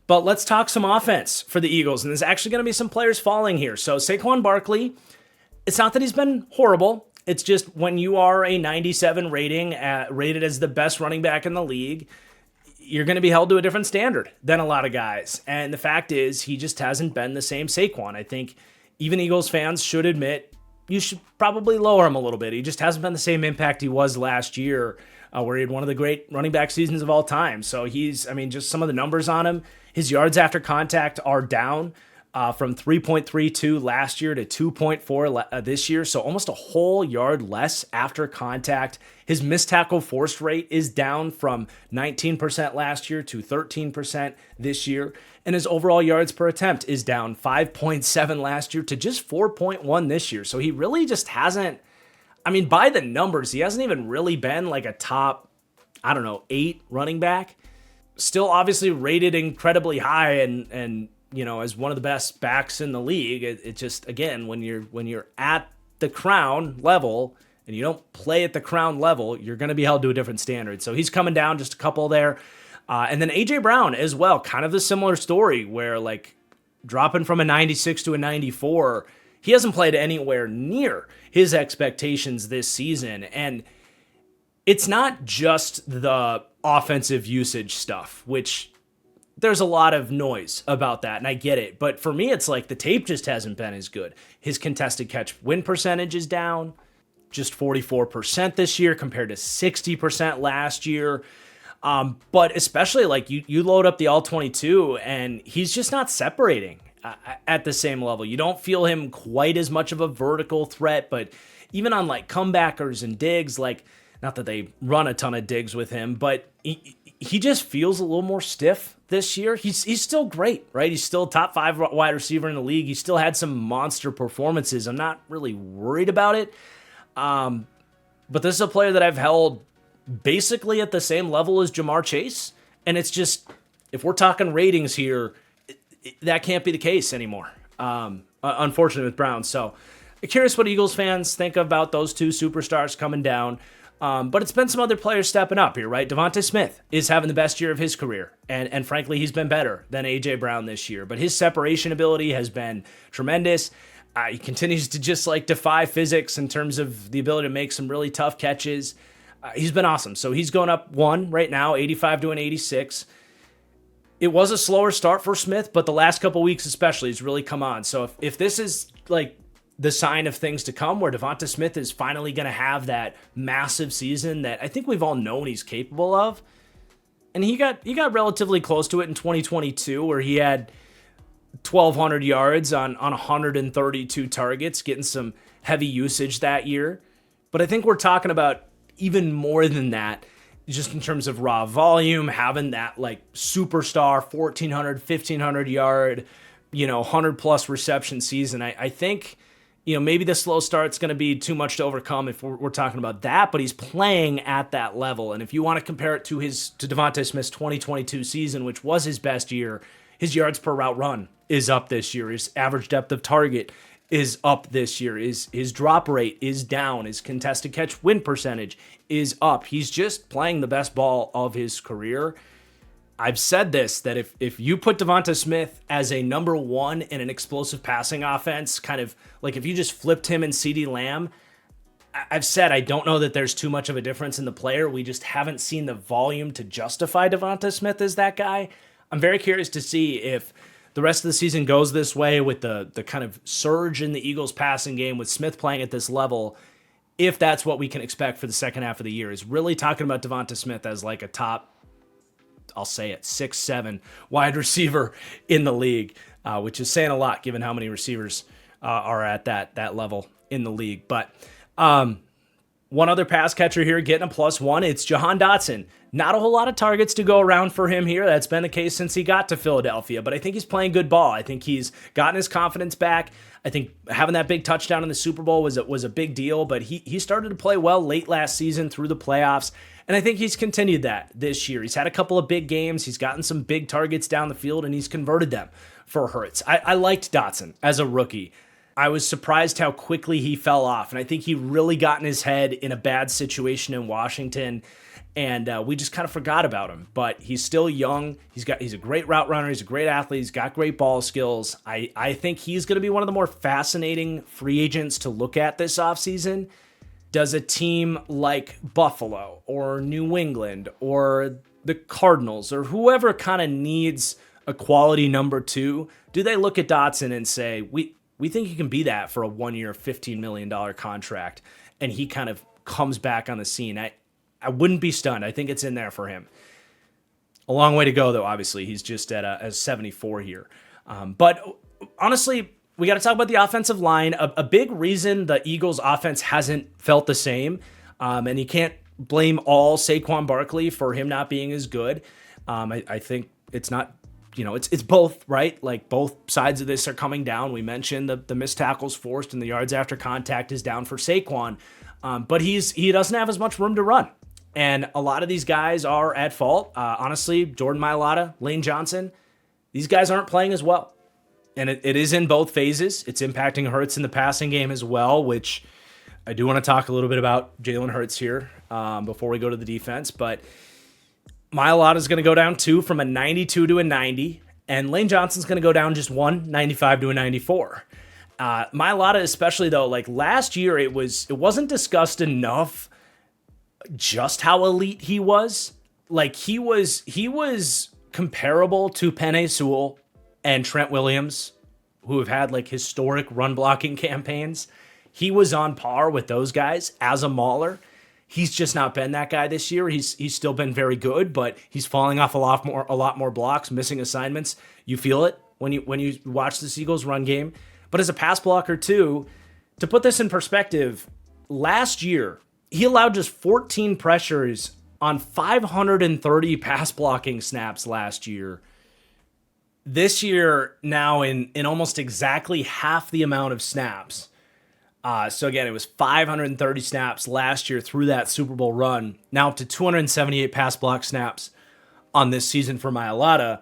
But let's talk some offense for the Eagles, and there's actually going to be some players falling here. So Saquon Barkley, it's not that he's been horrible. It's just when you are a 97 rating, rated as the best running back in the league, you're going to be held to a different standard than a lot of guys. And the fact is, he just hasn't been the same Saquon. I think even Eagles fans should admit you should probably lower him a little bit. He just hasn't been the same impact he was last year, where he had one of the great running back seasons of all time. So just some of the numbers on him. His yards after contact are down from 3.32 last year to 2.4 this year. So almost a whole yard less after contact. His missed tackle forced rate is down from 19% last year to 13% this year. And his overall yards per attempt is down 5.7 last year to just 4.1 this year. So he really just hasn't, by the numbers, he hasn't even really been like a top, 8 running back. Still obviously rated incredibly high and as one of the best backs in the league. It just, again, when you're at the crown level and you don't play at the crown level, you're going to be held to a different standard. So he's coming down just a couple there. And then A.J. Brown as well, kind of the similar story where like dropping from a 96 to a 94, he hasn't played anywhere near his expectations this season. And it's not just the offensive usage stuff, which there's a lot of noise about that, and I get it. But for me, it's like the tape just hasn't been as good. His contested catch win percentage is down, just 44% this year compared to 60% last year. But especially like you load up the all-22, and he's just not separating at the same level. You don't feel him quite as much of a vertical threat, but even on like comebackers and digs, like not that they run a ton of digs with him, but he just feels a little more stiff this year. He's still great, right? He's still top 5 wide receiver in the league. He still had some monster performances. I'm not really worried about it. But this is a player that I've held basically at the same level as Jamar Chase. And it's just, if we're talking ratings here, that can't be the case anymore. Unfortunately with Brown. So curious what Eagles fans think about those two superstars coming down. But it's been some other players stepping up here, right? Devonta Smith is having the best year of his career. And frankly, he's been better than A.J. Brown this year. But his separation ability has been tremendous. He continues to just like defy physics in terms of the ability to make some really tough catches. He's been awesome. So he's going up 1 right now, 85 to an 86. It was a slower start for Smith, but the last couple weeks especially has really come on. So if this is like the sign of things to come, where Devonta Smith is finally going to have that massive season that I think we've all known he's capable of. And he got relatively close to it in 2022, where he had 1,200 yards on 132 targets, getting some heavy usage that year. But I think we're talking about even more than that, just in terms of raw volume, having that like superstar 1,400, 1,500 yard, 100 plus reception season. I think, maybe the slow start's going to be too much to overcome if we're talking about that, but he's playing at that level. And if you want to compare it to Devonta Smith's 2022 season, which was his best year, his yards per route run is up this year. His average depth of target is up this year. His drop rate is down. His contested catch win percentage is up. He's just playing the best ball of his career. I've said this, that if you put Devonta Smith as a number 1 in an explosive passing offense, kind of like if you just flipped him and CeeDee Lamb, I've said I don't know that there's too much of a difference in the player. We just haven't seen the volume to justify Devonta Smith as that guy. I'm very curious to see if the rest of the season goes this way with the kind of surge in the Eagles passing game with Smith playing at this level, if that's what we can expect for the second half of the year, is really talking about Devonta Smith as like a top, I'll say it, 6-7 wide receiver in the league, which is saying a lot given how many receivers are at that level in the league. But one other pass catcher here getting a +1, it's Jahan Dotson. Not a whole lot of targets to go around for him here. That's been the case since he got to Philadelphia, but I think he's playing good ball. I think he's gotten his confidence back. I think having that big touchdown in the Super Bowl was a big deal, but he started to play well late last season through the playoffs, and I think he's continued that this year. He's had a couple of big games. He's gotten some big targets down the field, and he's converted them for Hurts. I liked Dotson as a rookie. I was surprised how quickly he fell off, and I think he really got in his head in a bad situation in Washington, and we just kind of forgot about him. But he's still young. He's a great route runner. He's a great athlete. He's got great ball skills. I think he's going to be one of the more fascinating free agents to look at this offseason. Does a team like Buffalo or New England or the Cardinals or whoever kind of needs a quality number 2, do they look at Dotson and say, we think he can be that for a 1-year, $15 million contract, and he kind of comes back on the scene. I wouldn't be stunned. I think it's in there for him. A long way to go, though, obviously. He's just at a 74 here. But honestly, we got to talk about the offensive line. A big reason the Eagles' offense hasn't felt the same, and you can't blame all Saquon Barkley for him not being as good. I think it's not, it's both, right? Like both sides of this are coming down. We mentioned the missed tackles forced and the yards after contact is down for Saquon, but he doesn't have as much room to run. And a lot of these guys are at fault. Honestly, Jordan Mailata, Lane Johnson, these guys aren't playing as well. And it is in both phases. It's impacting Hurts in the passing game as well, which I do want to talk a little bit about Jalen Hurts here before we go to the defense. But Mailata is going to go down 2 from a 92 to a 90, and Lane Johnson's going to go down just 1, 95 to a 94. Mailata especially, though, like last year, it wasn't discussed enough just how elite he was. Like he was comparable to Penei Sewell and Trent Williams, who have had like historic run blocking campaigns. He was on par with those guys as a mauler. He's just not been that guy this year. He's still been very good, but he's falling off a lot more blocks, missing assignments. You feel it when you watch the Eagles run game. But as a pass blocker too, to put this in perspective, last year he allowed just 14 pressures on 530 pass blocking snaps last year. This year, now in almost exactly half the amount of snaps. So again, it was 530 snaps last year through that Super Bowl run. Now up to 278 pass block snaps on this season for Mailata.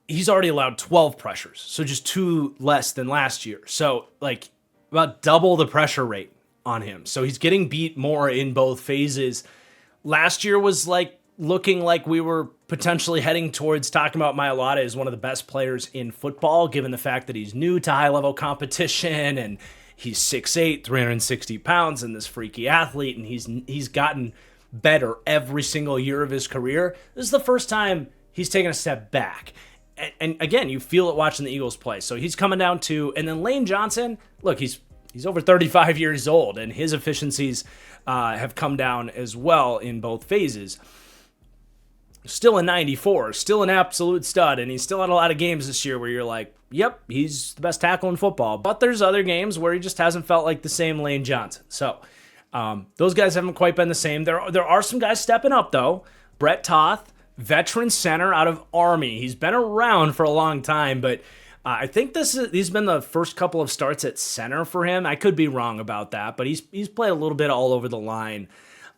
He's already allowed 12 pressures, so just 2 less than last year. So like about double the pressure rate on him. So he's getting beat more in both phases. Last year was like looking like we were potentially heading towards talking about Mailata as one of the best players in football, given the fact that he's new to high-level competition and he's 6'8", 360 pounds and this freaky athlete, and he's gotten better every single year of his career. This is the first time he's taken a step back. And again, you feel it watching the Eagles play. So he's coming down to, and then Lane Johnson, look, he's over 35 years old, and his efficiencies have come down as well in both phases. Still a 94, still an absolute stud, and he's still had a lot of games this year where you're like, yep, he's the best tackle in football. But there's other games where he just hasn't felt like the same Lane Johnson. So those guys haven't quite been the same. There are some guys stepping up, though. Brett Toth, veteran center out of Army. He's been around for a long time, but I think these have been the first couple of starts at center for him. I could be wrong about that, but he's played a little bit all over the line.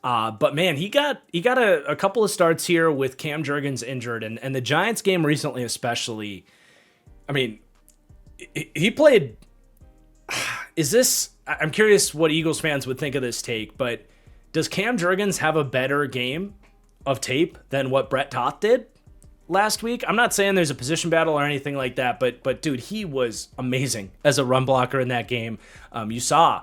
But man, he got a couple of starts here with Cam Jurgens injured, and the Giants game recently especially. I mean, he played. I'm curious what Eagles fans would think of this take, but does Cam Jurgens have a better game of tape than what Brett Toth did last week? I'm not saying there's a position battle or anything like that, but dude, he was amazing as a run blocker in that game. You saw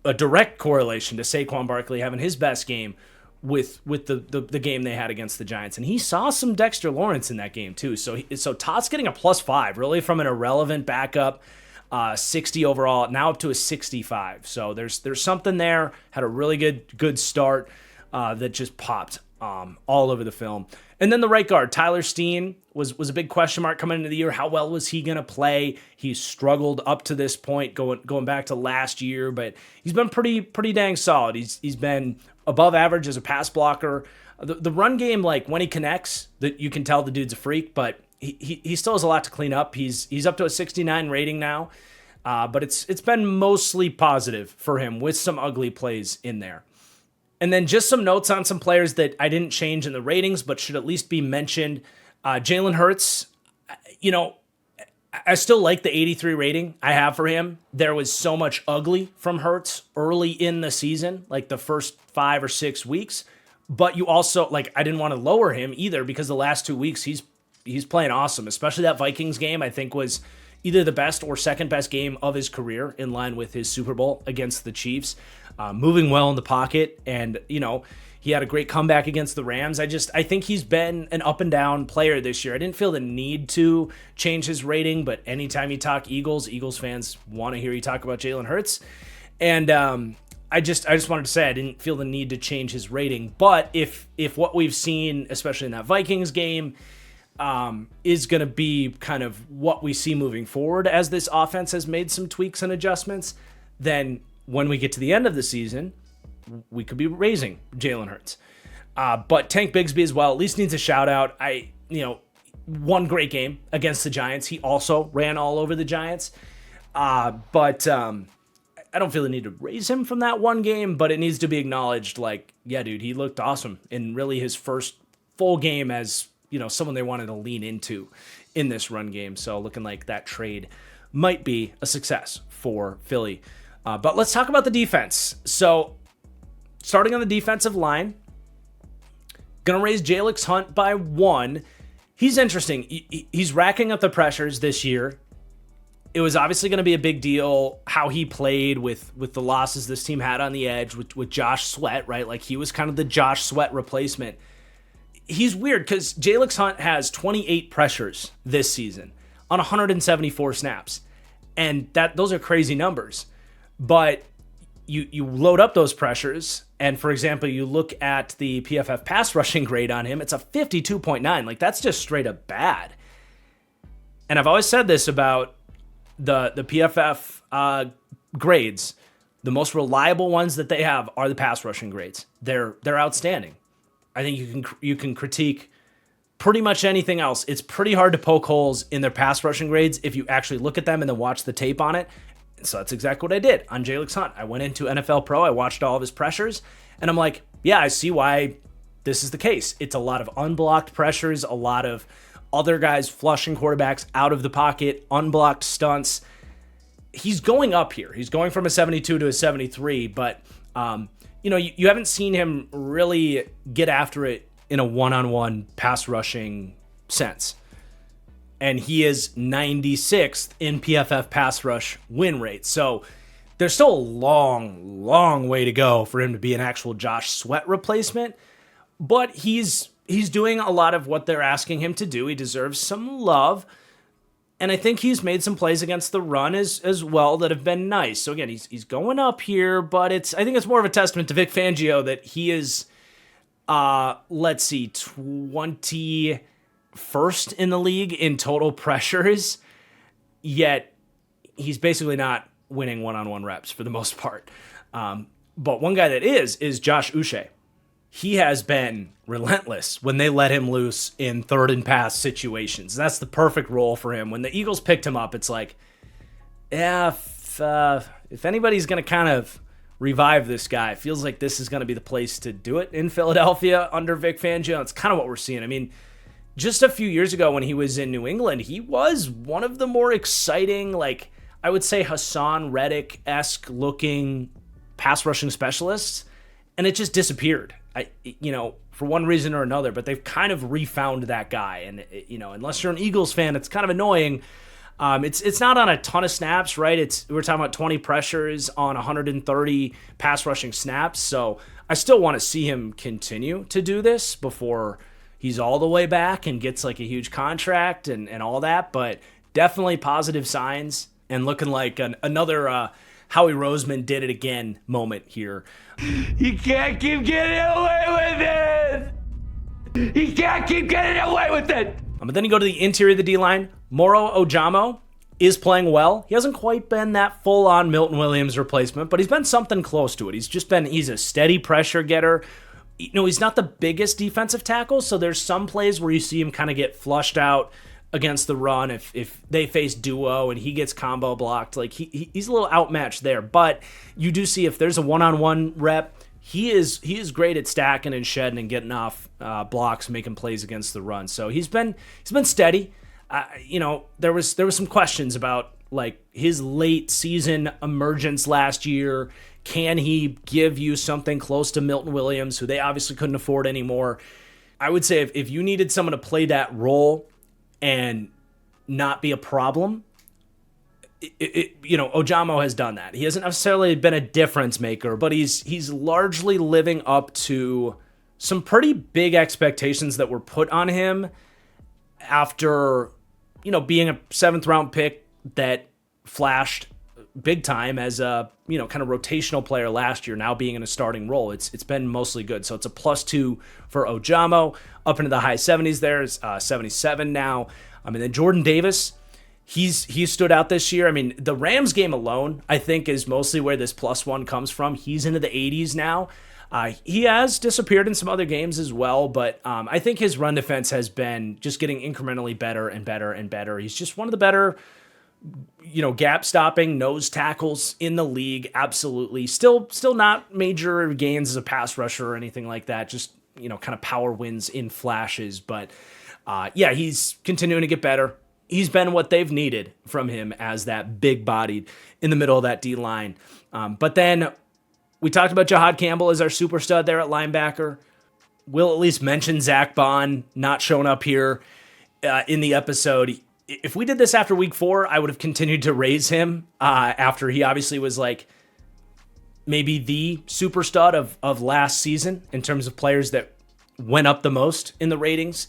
a direct correlation to Saquon Barkley having his best game with the game they had against the Giants, and he saw some Dexter Lawrence in that game too. So Todd's getting a +5 really from an irrelevant backup, 60 overall, now up to a 65. So there's something there. Had a really good start that just popped all over the film. And then the right guard, Tyler Steen, was a big question mark coming into the year. How well was he going to play? He's struggled up to this point, going back to last year, but he's been pretty dang solid. He's been above average as a pass blocker. The run game, like when he connects, that you can tell the dude's a freak, but he still has a lot to clean up. He's up to a 69 rating now, but it's been mostly positive for him with some ugly plays in there. And then just some notes on some players that I didn't change in the ratings, but should at least be mentioned. Jalen Hurts, I still like the 83 rating I have for him. There was so much ugly from Hurts early in the season, like the first 5 or 6 weeks. But you also, I didn't want to lower him either because the last 2 weeks he's playing awesome, especially that Vikings game, I think was either the best or second best game of his career in line with his Super Bowl against the Chiefs. moving well in the pocket, and he had a great comeback against the Rams. I think he's been an up and down player this year. I didn't feel the need to change his rating, but anytime you talk Eagles fans want to hear you talk about Jalen Hurts. And I just wanted to say I didn't feel the need to change his rating. But if what we've seen, especially in that Vikings game, is going to be kind of what we see moving forward as this offense has made some tweaks and adjustments, then when we get to the end of the season, we could be raising Jalen Hurts. But Tank Bigsby as well at least needs a shout out. One great game against the Giants. He also ran all over the Giants. But I don't feel the need to raise him from that one game, but it needs to be acknowledged, like, yeah, dude, he looked awesome in really his first full game as, someone they wanted to lean into in this run game. So looking like that trade might be a success for Philly. But let's talk about the defense. So starting on the defensive line, going to raise Jalix Hunt by 1. He's interesting. He's racking up the pressures this year. It was obviously going to be a big deal how he played with the losses this team had on the edge with Josh Sweat, right? Like he was kind of the Josh Sweat replacement. He's weird because Jalix Hunt has 28 pressures this season on 174 snaps. And those are crazy numbers. But you load up those pressures, and for example, you look at the PFF pass rushing grade on him, it's a 52.9. Like that's just straight up bad. And I've always said this about the PFF grades. The most reliable ones that they have are the pass rushing grades. They're outstanding. I think you can critique pretty much anything else. It's pretty hard to poke holes in their pass rushing grades if you actually look at them and then watch the tape on it. So that's exactly what I did on Jalix Hunt. I went into NFL Pro, I watched all of his pressures, and I'm like, yeah, I see why this is the case. It's a lot of unblocked pressures, a lot of other guys flushing quarterbacks out of the pocket, unblocked stunts. He's going up here. He's going from a 72 to a 73, but you haven't seen him really get after it in a one-on-one pass rushing sense. And he is 96th in PFF pass rush win rate. So there's still a long, long way to go for him to be an actual Josh Sweat replacement. But he's doing a lot of what they're asking him to do. He deserves some love. And I think he's made some plays against the run as well that have been nice. So again, he's going up here, but I think it's more of a testament to Vic Fangio that he is, 21st in the league in total pressures, yet he's basically not winning one-on-one reps for the most part. But one guy that is Josh Uche. He has been relentless when they let him loose in third and pass situations. That's the perfect role for him. When the Eagles picked him up, it's like, yeah, if anybody's going to kind of revive this guy, it feels like this is going to be the place to do it in Philadelphia under Vic Fangio. It's kind of what we're seeing. I mean, just a few years ago when he was in New England, he was one of the more exciting, like I would say Hassan Reddick-esque looking pass rushing specialists, and it just disappeared. For one reason or another, but they've kind of refound that guy. And, unless you're an Eagles fan, it's kind of annoying. It's not on a ton of snaps, right? We're talking about 20 pressures on 130 pass rushing snaps. So I still want to see him continue to do this before he's all the way back and gets like a huge contract and all that. But definitely positive signs and looking like another Howie Roseman did it again moment here.
You can't keep getting away with it. You can't keep getting away with it.
But then you go to the interior of the D-line. Moro Ojamo is playing well. He hasn't quite been that full-on Milton Williams replacement, but he's been something close to it. He's a steady pressure getter. He's not the biggest defensive tackle, so there's some plays where you see him kind of get flushed out against the run if they face duo and he gets combo blocked. Like he's a little outmatched there, but you do see if there's a one-on-one rep, he is great at stacking and shedding and getting off blocks, making plays against the run. So he's been steady. There was some questions about like his late season emergence last year. Can he give you something close to Milton Williams, who they obviously couldn't afford anymore? I would say if you needed someone to play that role and not be a problem, Ojamo has done that. He hasn't necessarily been a difference maker, but he's largely living up to some pretty big expectations that were put on him after, being a 7th round pick that flashed big time as a, kind of rotational player last year, now being in a starting role. It's been mostly good. So it's a +2 for Ojamo, up into the high 70s there. It's 77 now. And then Jordan Davis, he's stood out this year. I mean, the Rams game alone, I think, is mostly where this +1 comes from. He's into the 80s now. He has disappeared in some other games as well, but I think his run defense has been just getting incrementally better and better and better. He's just one of the better, gap stopping nose tackles in the league. Absolutely. Still not major gains as a pass rusher or anything like that. Just, kind of power wins in flashes. But he's continuing to get better. He's been what they've needed from him as that big bodied in the middle of that D line. But then we talked about Jahad Campbell as our super stud there at linebacker. We'll at least mention Zach Bond not showing up here in the episode. If we did this after week 4, I would have continued to raise him after he obviously was like maybe the super stud of last season in terms of players that went up the most in the ratings.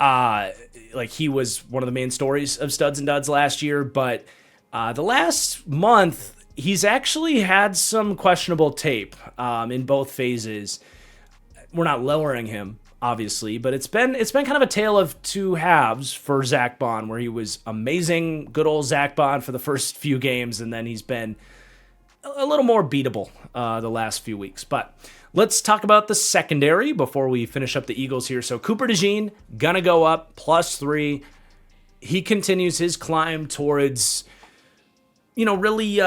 Like he was one of the main stories of Studs and Duds last year, but the last month, he's actually had some questionable tape in both phases. We're not lowering him, obviously, but it's been kind of a tale of two halves for Zach Bond, where he was amazing, good old Zach Bond for the first few games, and then he's been a little more beatable the last few weeks. But let's talk about the secondary before we finish up the Eagles here. So Cooper DeJean, gonna go up, +3. He continues his climb towards really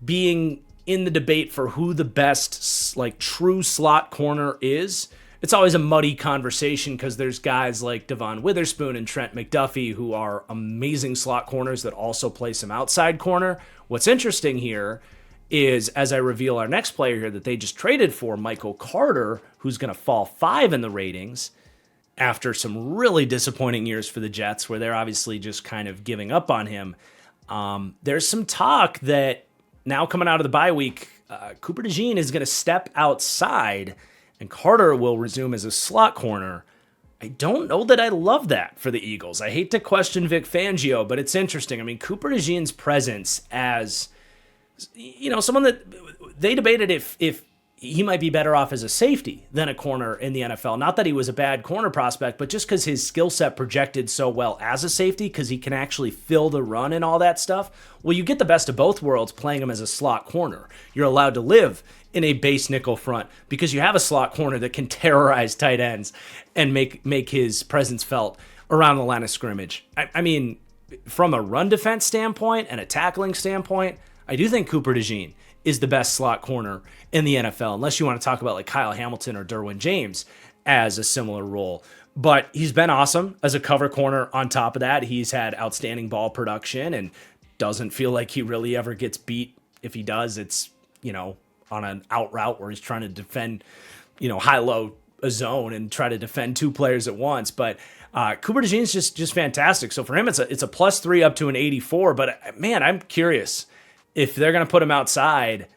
being in the debate for who the best, true slot corner is. It's always a muddy conversation because there's guys like Devon Witherspoon and Trent McDuffie who are amazing slot corners that also play some outside corner. What's interesting here is, as I reveal our next player here that they just traded for, Michael Carter, who's going to fall 5 in the ratings after some really disappointing years for the Jets, where they're obviously just kind of giving up on him. There's some talk that now coming out of the bye week, Cooper DeJean is going to step outside and Carter will resume as a slot corner. I don't know that I love that for the Eagles. I hate to question Vic Fangio, but it's interesting. I mean, Cooper DeJean's presence as, someone that they debated if he might be better off as a safety than a corner in the NFL. Not that he was a bad corner prospect, but just because his skill set projected so well as a safety, because he can actually fill the run and all that stuff. Well, you get the best of both worlds playing him as a slot corner. You're allowed to live in a base nickel front because you have a slot corner that can terrorize tight ends and make his presence felt around the line of scrimmage. I mean, from a run defense standpoint and a tackling standpoint, I do think Cooper DeJean is the best slot corner in the NFL, unless you want to talk about like Kyle Hamilton or Derwin James as a similar role. But he's been awesome as a cover corner. On top of that, he's had outstanding ball production and doesn't feel like he really ever gets beat. If he does, it's, on an out route where he's trying to defend, high-low a zone and try to defend 2 players at once. But Cooper DeJean's just fantastic. So for him, it's a +3 up to an 84. But man, I'm curious if they're going to put him outside.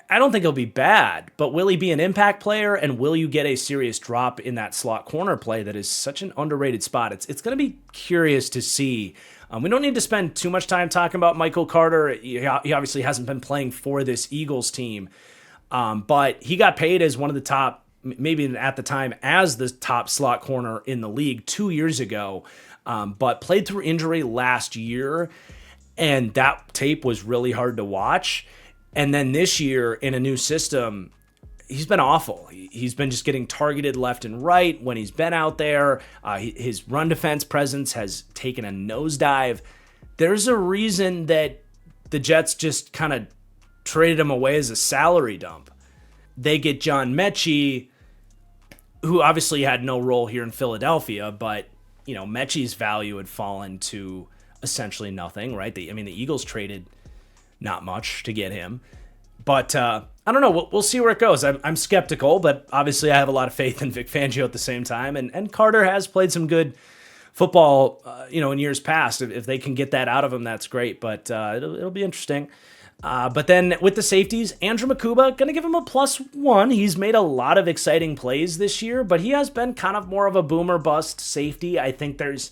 I don't think he'll be bad, but will he be an impact player, and will you get a serious drop in that slot corner play that is such an underrated spot? It's going to be curious to see. We don't need to spend too much time talking about Michael Carter. He obviously hasn't been playing for this Eagles team, but he got paid as one of the top, maybe at the time as the top slot corner in the league 2 years ago, but played through injury last year. And that tape was really hard to watch. And then this year in a new system, he's been awful. He's been just getting targeted left and right when he's been out there. His run defense presence has taken a nosedive. There's a reason that the Jets just kind of traded him away as a salary dump. They get John Mechie, who obviously had no role here in Philadelphia, but, Mechie's value had fallen to essentially nothing, right? The Eagles traded not much to get him, but I don't know. We'll see where it goes. I'm skeptical, but obviously I have a lot of faith in Vic Fangio at the same time, and Carter has played some good football, in years past. If they can get that out of him, that's great. But it'll be interesting. But then with the safeties, Andrew Makuba, going to give him a +1. He's made a lot of exciting plays this year, but he has been kind of more of a boomer bust safety. I think there's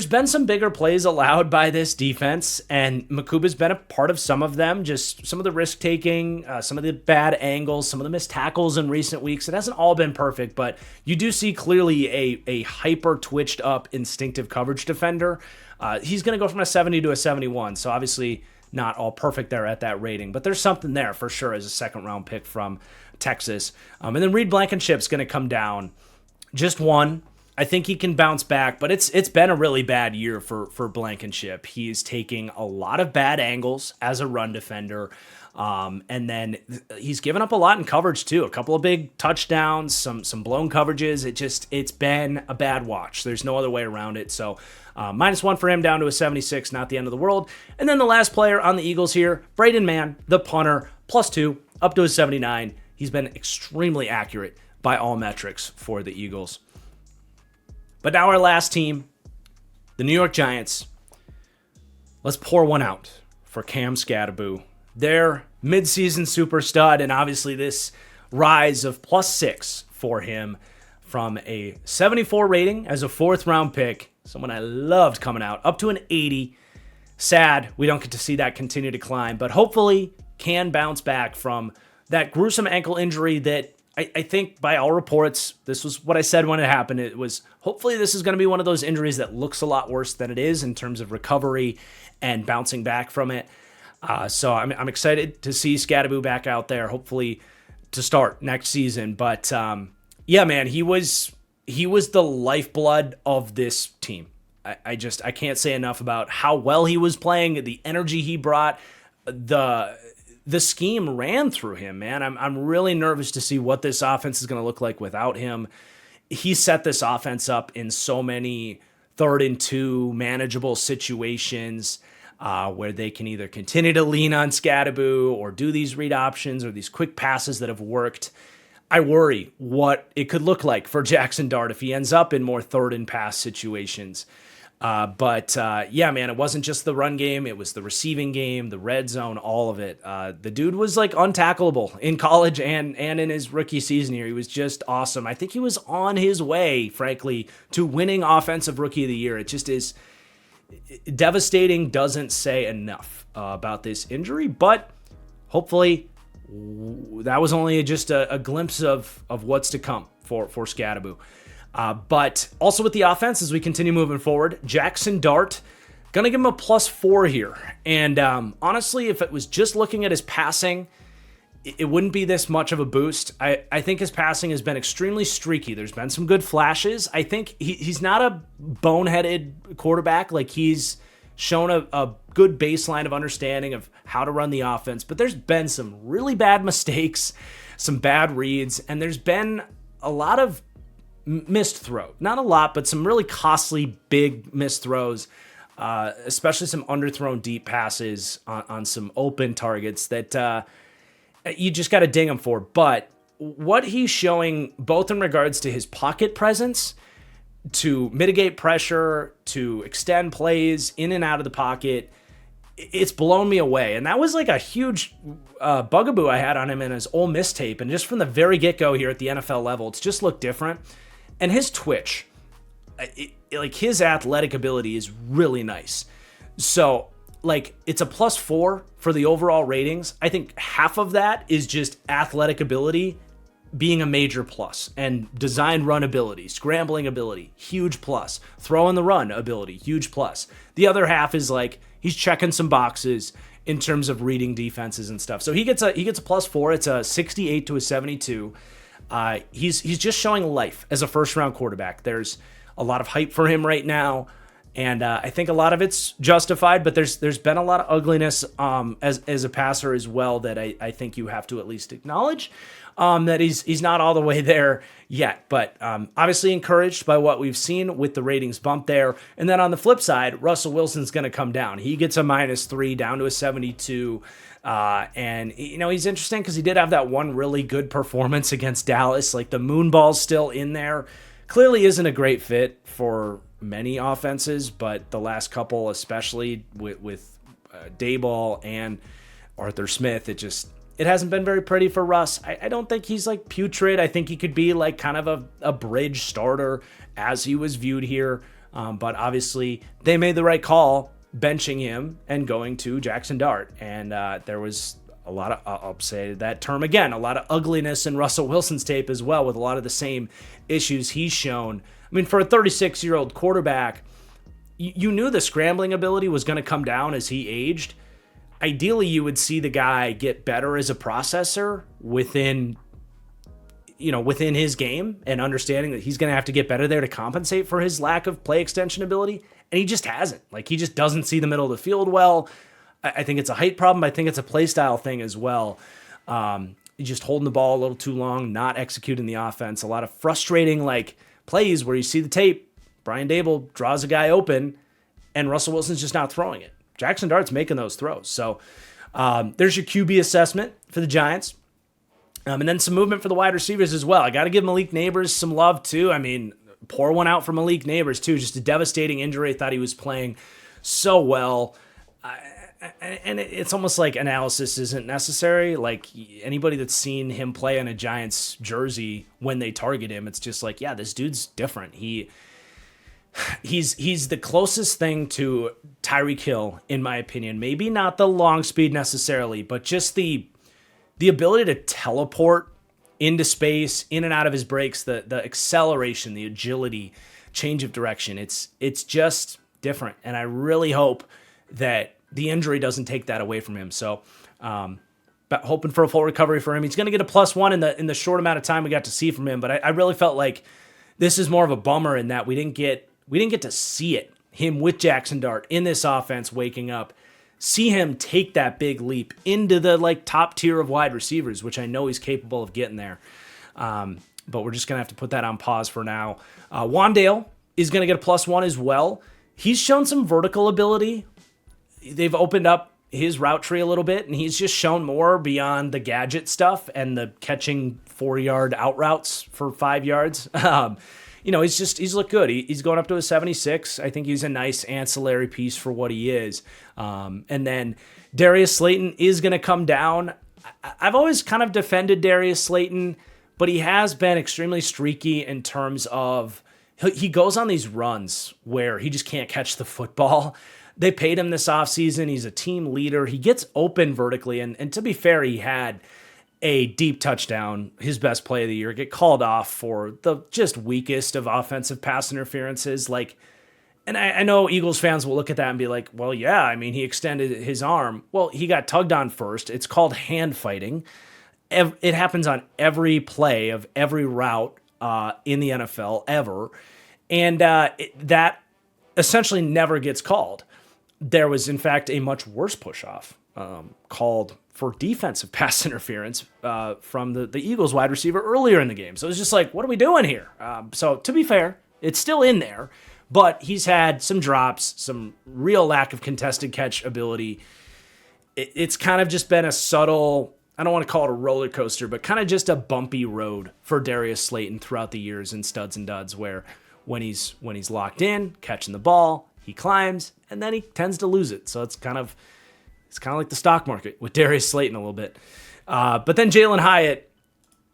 been some bigger plays allowed by this defense, and Makuba's been a part of some of them, just some of the risk taking, some of the bad angles, some of the missed tackles in recent weeks. It hasn't all been perfect, but you do see clearly a hyper twitched up instinctive coverage defender. He's going to go from a 70 to a 71, so obviously not all perfect there at that rating, but there's something there for sure as a second-round pick from Texas. And then Reed Blankenship's going to come down just 1. I think he can bounce back, but it's been a really bad year for Blankenship. He's taking a lot of bad angles as a run defender, and then he's given up a lot in coverage too. A couple of big touchdowns, some blown coverages. It's been a bad watch. There's no other way around it. So -1 for him, down to a 76, not the end of the world. And then the last player on the Eagles here, Braden Mann, the punter, +2, up to a 79. He's been extremely accurate by all metrics for the Eagles. But now our last team, the New York Giants. Let's pour one out for Cam Skattebo, their midseason super stud, and obviously this rise of +6 for him from a 74 rating as a 4th-round pick, someone I loved coming out, up to an 80. Sad we don't get to see that continue to climb, but hopefully can bounce back from that gruesome ankle injury that I think by all reports, this was what I said when it happened. It was, hopefully this is going to be one of those injuries that looks a lot worse than it is in terms of recovery and bouncing back from it. So I'm excited to see Skattebo back out there, hopefully to start next season. But yeah, man, he was the lifeblood of this team. I can't say enough about how well he was playing, the energy he brought, the scheme ran through him, man. I'm really nervous to see what this offense is going to look like without him. He set this offense up in so many 3rd and 2 manageable situations where they can either continue to lean on Skattebo or do these read options or these quick passes that have worked. I worry what it could look like for Jackson Dart if he ends up in more 3rd and pass situations. But yeah, man, it wasn't just the run game. It was the receiving game, the red zone, all of it. The dude was like untackleable in college and in his rookie season here. He was just awesome. I think he was on his way, frankly, to winning Offensive Rookie of the Year. It just is devastating, doesn't say enough about this injury, but hopefully that was only just a glimpse of what's to come for Skattebo. But also with the offense, as we continue moving forward, Jackson Dart, going to give him a +4 here. And honestly, if it was just looking at his passing, it wouldn't be this much of a boost. I think his passing has been extremely streaky. There's been some good flashes. I think he's not a boneheaded quarterback. Like, he's shown a good baseline of understanding of how to run the offense. But there's been some really bad mistakes, some bad reads, and there's been a lot of missed throw. Not a lot, but some really costly, big missed throws, especially some underthrown deep passes on some open targets that you just got to ding him for. But what he's showing, both in regards to his pocket presence, to mitigate pressure, to extend plays in and out of the pocket, it's blown me away. And that was like a huge bugaboo I had on him in his Ole Miss tape. And just from the very get-go here at the NFL level, it's just looked different. And his twitch, like his athletic ability is really nice. So, like, it's a +4 for the overall ratings. I think half of that is just athletic ability being a major plus, and design run ability, scrambling ability, huge plus, throw in the run ability, huge plus. The other half is like he's checking some boxes in terms of reading defenses and stuff. So he gets a +4. It's a 68 to a 72. He's just showing life as a first-round quarterback. There's a lot of hype for him right now, and I think a lot of it's justified, but there's been a lot of ugliness as a passer as well that I think you have to at least acknowledge that he's not all the way there yet. But obviously encouraged by what we've seen with the ratings bump there. And then on the flip side, Russell Wilson's going to come down. He gets a -3 down to a 72. And, you know, he's interesting because he did have that one really good performance against Dallas. Like, the moon ball's still in there. Clearly isn't a great fit for many offenses, but the last couple, especially with Dayball and Arthur Smith, it hasn't been very pretty for Russ. I don't think he's like putrid. I think he could be like kind of a bridge starter as he was viewed here. But obviously they made the right call benching him and going to Jackson Dart. And there was a lot of, I'll say that term again, a lot of ugliness in Russell Wilson's tape as well, with a lot of the same issues he's shown. I mean, for a 36-year-old quarterback, you knew the scrambling ability was going to come down as he aged. Ideally, you would see the guy get better as a processor within his game, and understanding that he's going to have to get better there to compensate for his lack of play extension ability. And he just hasn't. Like, he just doesn't see the middle of the field well. I think it's a height problem. I think it's a play style thing as well. He's just holding the ball a little too long, not executing the offense. A lot of frustrating like plays where you see the tape, Brian Daboll draws a guy open, and Russell Wilson's just not throwing it. Jackson Dart's making those throws. So there's your QB assessment for the Giants. And then some movement for the wide receivers as well. I got to give Malik Neighbors some love too. I mean, pour one out for Malik Neighbors too. Just a devastating injury. I thought he was playing so well. And it's almost like analysis isn't necessary. Like, anybody that's seen him play in a Giants jersey, when they target him, it's just like, yeah, this dude's different. He's the closest thing to Tyreek Hill, in my opinion. Maybe not the long speed necessarily, but just the ability to teleport into space, in and out of his breaks, the acceleration, the agility, change of direction. It's just different. And I really hope that the injury doesn't take that away from him. So, but hoping for a full recovery for him. He's going to get a +1 in the short amount of time we got to see from him. But I really felt like this is more of a bummer in that we didn't get to see it. Him with Jackson Dart in this offense, waking up, see him take that big leap into the like top tier of wide receivers, which I know he's capable of getting there. But we're just going to have to put that on pause for now. Wandale is going to get a +1 as well. He's shown some vertical ability. They've opened up his route tree a little bit, and he's just shown more beyond the gadget stuff and the catching 4-yard out routes for 5 yards. He's looked good. He's going up to a 76. I think he's a nice ancillary piece for what he is. And then Darius Slayton is going to come down. I've always kind of defended Darius Slayton, but he has been extremely streaky in terms of he goes on these runs where he just can't catch the football. They paid him this offseason. He's a team leader. He gets open vertically. And to be fair, he had a deep touchdown, his best play of the year, get called off for the just weakest of offensive pass interferences. And I know Eagles fans will look at that and be like, well, yeah, I mean, he extended his arm. Well, he got tugged on first. It's called hand fighting. It happens on every play of every route in the NFL ever. And that essentially never gets called. There was, in fact, a much worse push-off called for defensive pass interference from the Eagles wide receiver earlier in the game. So it's just like, what are we doing here? So to be fair, it's still in there, but he's had some drops, some real lack of contested catch ability. It's kind of just been a subtle, I don't want to call it a roller coaster, but kind of just a bumpy road for Darius Slayton throughout the years in studs and duds, where when he's locked in, catching the ball, he climbs, and then he tends to lose it. So it's kind of like the stock market with Darius Slayton a little bit. But then Jalen Hyatt,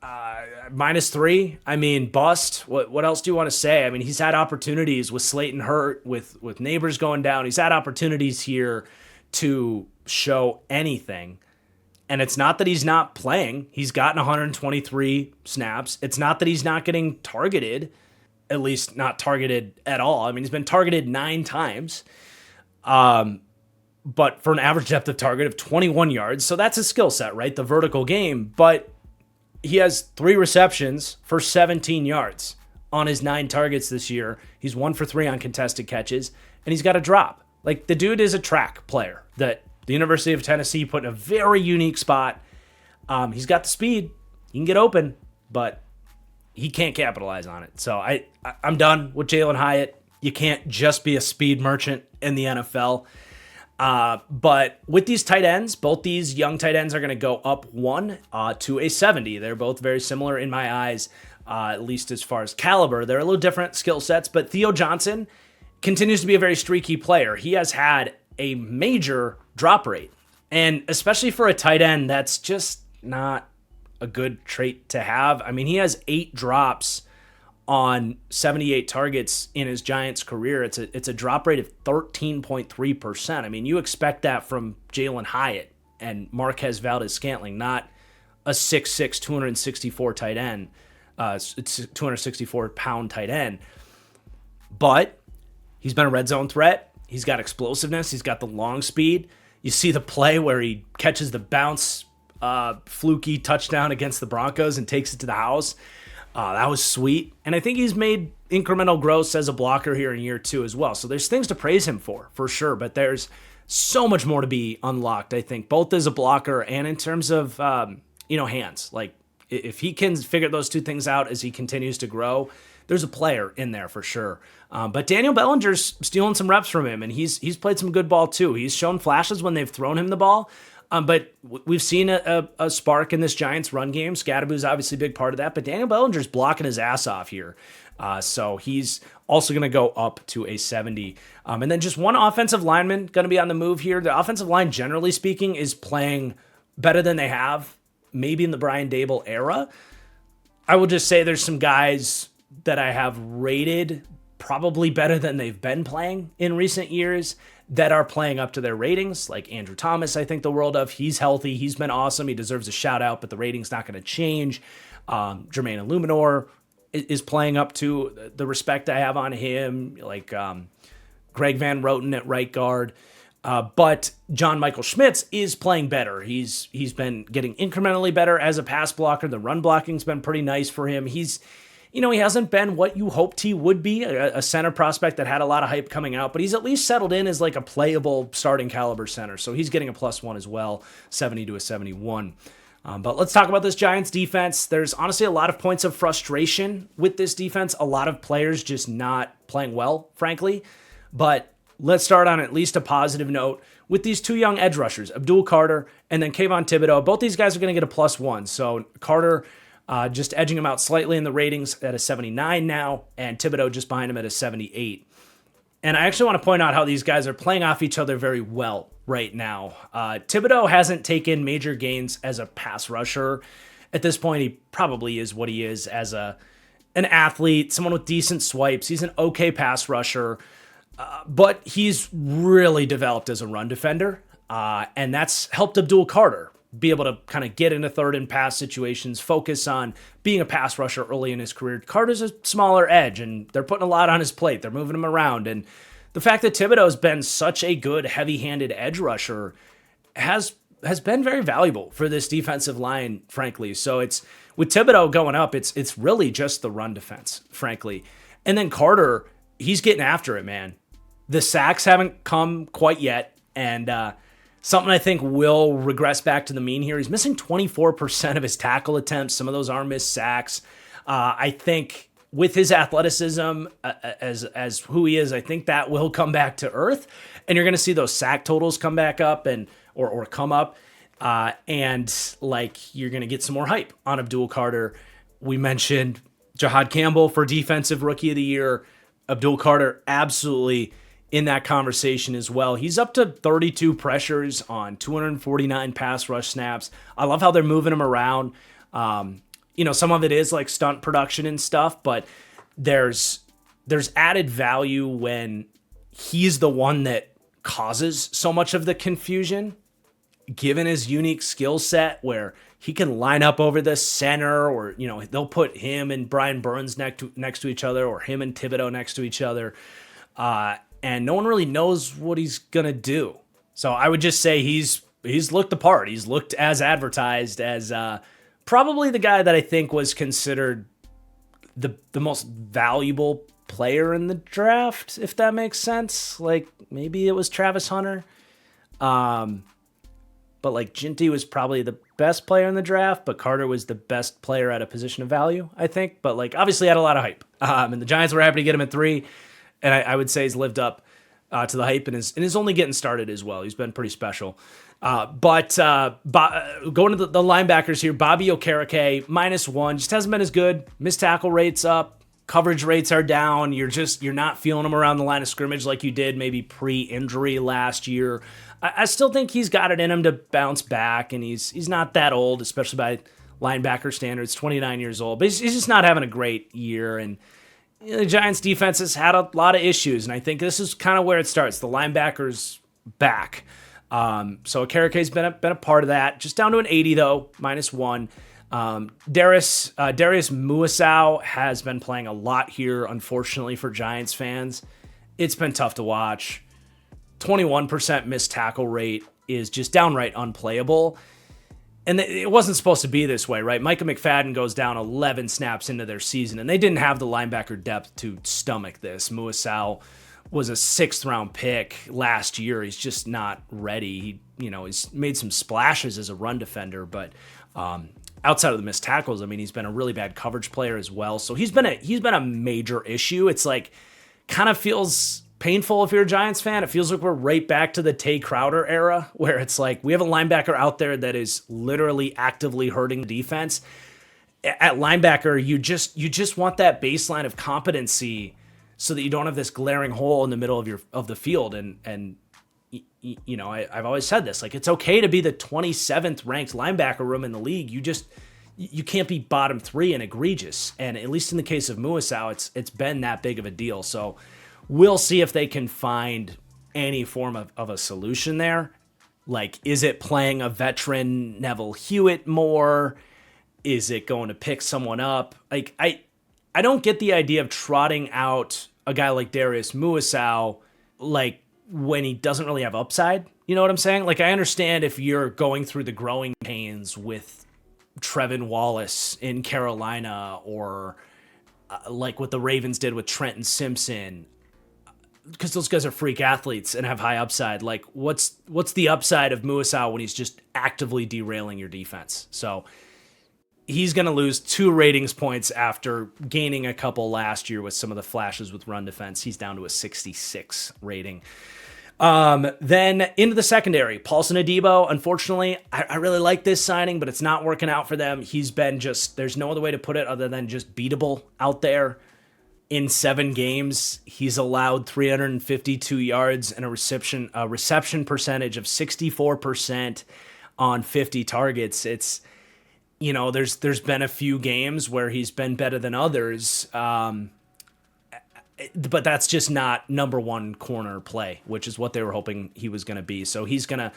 -3. I mean, bust. What else do you want to say? I mean, he's had opportunities with Slayton hurt, with Neighbors going down. He's had opportunities here to show anything. And it's not that he's not playing. He's gotten 123 snaps. It's not that he's not getting targeted. At least not targeted at all. I mean, he's been targeted 9 times, but for an average depth of target of 21 yards. So that's a skill set, right? The vertical game. But he has 3 receptions for 17 yards on his 9 targets this year. He's 1 for 3 on contested catches, and he's got a drop. Like, the dude is a track player that the University of Tennessee put in a very unique spot. He's got the speed. He can get open, but he can't capitalize on it. So I'm done with Jalen Hyatt. You can't just be a speed merchant in the NFL. But with these tight ends, both these young tight ends are going to go up 1 to a 70. They're both very similar in my eyes, at least as far as caliber. They're a little different skill sets, but Theo Johnson continues to be a very streaky player. He has had a major drop rate. And especially for a tight end, that's just not a good trait to have. I mean, he has 8 drops on 78 targets in his Giants career. It's a drop rate of 13.3%. I mean, you expect that from Jalen Hyatt and Marquez Valdez-Scantling, not a 6'6", 264 tight end. It's 264-pound tight end. But he's been a red zone threat. He's got explosiveness. He's got the long speed. You see the play where he catches the bounce, fluky touchdown against the Broncos and takes it to the house. That was sweet. And I think he's made incremental growth as a blocker here in year 2 as well. So there's things to praise him for sure. But there's so much more to be unlocked, I think, both as a blocker and in terms of, hands. Like, if he can figure those two things out as he continues to grow, there's a player in there for sure. But Daniel Bellinger's stealing some reps from him, and he's played some good ball too. He's shown flashes when they've thrown him the ball. But we've seen a spark in this Giants run game. Scadaboo's obviously a big part of that, but Daniel Bellinger's blocking his ass off here. So he's also going to go up to a 70. And then just one offensive lineman going to be on the move here. The offensive line, generally speaking, is playing better than they have maybe in the Brian Dable era. I will just say there's some guys that I have rated probably better than they've been playing in recent years that are playing up to their ratings, like Andrew Thomas, I think the world of. He's healthy. He's been awesome. He deserves a shout out, but the rating's not going to change. Jermaine Illuminor is playing up to the respect I have on him, like Greg Van Roten at right guard. But John Michael Schmitz is playing better. He's been getting incrementally better as a pass blocker. The run blocking's been pretty nice for him. He hasn't been what you hoped he would be, a center prospect that had a lot of hype coming out, but he's at least settled in as like a playable starting caliber center. So he's getting a +1 as well, 70 to a 71. But let's talk about this Giants defense. There's honestly a lot of points of frustration with this defense. A lot of players just not playing well, frankly. But let's start on at least a positive note with these 2 young edge rushers, Abdul Carter and then Kayvon Thibodeau. Both these guys are going to get a +1. So Carter just edging him out slightly in the ratings at a 79 now, and Thibodeau just behind him at a 78. And I actually want to point out how these guys are playing off each other very well right now. Thibodeau hasn't taken major gains as a pass rusher. At this point, he probably is what he is as an athlete, someone with decent swipes. He's an okay pass rusher, but he's really developed as a run defender, and that's helped Abdul Carter be able to kind of get into third and pass situations, focus on being a pass rusher early in his career. Carter's a smaller edge, and they're putting a lot on his plate. They're moving him around, and the fact that Thibodeau's been such a good, heavy-handed edge rusher has been very valuable for this defensive line, frankly. So it's with Thibodeau going up, it's really just the run defense, frankly. And then Carter, he's getting after it, man. The sacks haven't come quite yet, and something I think will regress back to the mean here. He's missing 24% of his tackle attempts. Some of those are missed sacks. I think with his athleticism as who he is, I think that will come back to earth, and you're going to see those sack totals come back up or come up, and like you're going to get some more hype on Abdul Carter. We mentioned Jahad Campbell for Defensive Rookie of the Year. Abdul Carter absolutely in that conversation as well. He's up to 32 pressures on 249 pass rush snaps. I love how they're moving him around. Some of it is like stunt production and stuff, but there's added value when he's the one that causes so much of the confusion, given his unique skill set where he can line up over the center, or, they'll put him and Brian Burns next to each other, or him and Thibodeau next to each other. And no one really knows what he's going to do. So I would just say he's looked the part. He's looked as advertised as probably the guy that I think was considered the most valuable player in the draft, if that makes sense. Like, maybe it was Travis Hunter. But like Ginty was probably the best player in the draft, but Carter was the best player at a position of value, I think. But like obviously had a lot of hype. And the Giants were happy to get him at 3. And I would say he's lived up to the hype and is only getting started as well. He's been pretty special. But going to the linebackers here, Bobby Okereke, -1, just hasn't been as good. Missed tackle rates up. Coverage rates are down. You're not feeling him around the line of scrimmage like you did maybe pre-injury last year. I still think he's got it in him to bounce back, and he's not that old, especially by linebacker standards, 29 years old. But he's just not having a great year, and the Giants defense has had a lot of issues, and I think this is kind of where it starts. The linebackers back. So Okerike's been a part of that. Just down to an 80 though, -1. Darius Muasau has been playing a lot here, unfortunately for Giants fans. It's been tough to watch. 21% missed tackle rate is just downright unplayable. And it wasn't supposed to be this way, right? Micah McFadden goes down 11 snaps into their season, and they didn't have the linebacker depth to stomach this. Muasau was a 6th-round pick last year. He's just not ready. He's made some splashes as a run defender, but outside of the missed tackles, I mean, he's been a really bad coverage player as well. So he's been a major issue. It's like kind of feels painful if you're a Giants fan. It feels like we're right back to the Tay Crowder era, where it's like we have a linebacker out there that is literally actively hurting the defense. At linebacker, you just want that baseline of competency so that you don't have this glaring hole in the middle of the field. And I've always said this, like, it's okay to be the 27th ranked linebacker room in the league. You can't be bottom 3 and egregious. And at least in the case of Muasau, it's been that big of a deal. So we'll see if they can find any form of a solution there. Like, is it playing a veteran Neville Hewitt more? Is it going to pick someone up? Like, I don't get the idea of trotting out a guy like Darius Muasau, like, when he doesn't really have upside. You know what I'm saying? Like, I understand if you're going through the growing pains with Trevin Wallace in Carolina, or like what the Ravens did with Trenton Simpson, because those guys are freak athletes and have high upside. Like, what's the upside of Muasau when he's just actively derailing your defense? So he's going to lose 2 ratings points after gaining a couple last year with some of the flashes with run defense. He's down to a 66 rating. Then into the secondary, Paulson Adebo. Unfortunately, I really like this signing, but it's not working out for them. He's been there's no other way to put it other than just beatable out there. In 7 games, he's allowed 352 yards and a reception percentage of 64% on 50 targets. It's, there's been a few games where he's been better than others, but that's just not number 1 corner play, which is what they were hoping he was going to be. So he's going to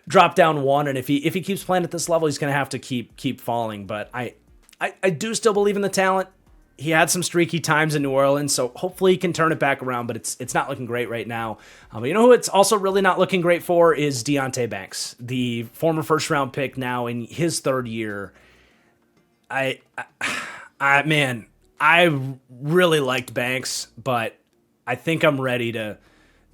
drop down 1, and if he keeps playing at this level, he's going to have to keep falling. But I do still believe in the talent. He had some streaky times in New Orleans, so hopefully he can turn it back around, but it's not looking great right now. But you know who it's also really not looking great for is Deonte Banks, the former first-round pick now in his 3rd year. I really liked Banks, but I think I'm ready to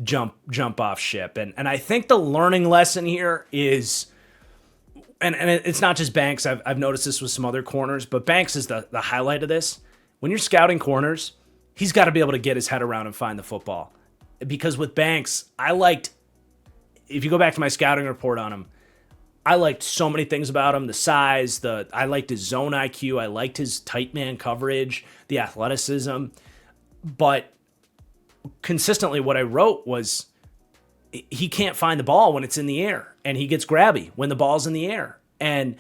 jump off ship. And I think the learning lesson here is, and it's not just Banks, I've noticed this with some other corners, but Banks is the highlight of this. When you're scouting corners, he's got to be able to get his head around and find the football. Because with Banks, if you go back to my scouting report on him, I liked so many things about him. The size, I liked his zone IQ, I liked his tight man coverage, the athleticism. But consistently what I wrote was he can't find the ball when it's in the air, and he gets grabby when the ball's in the air. And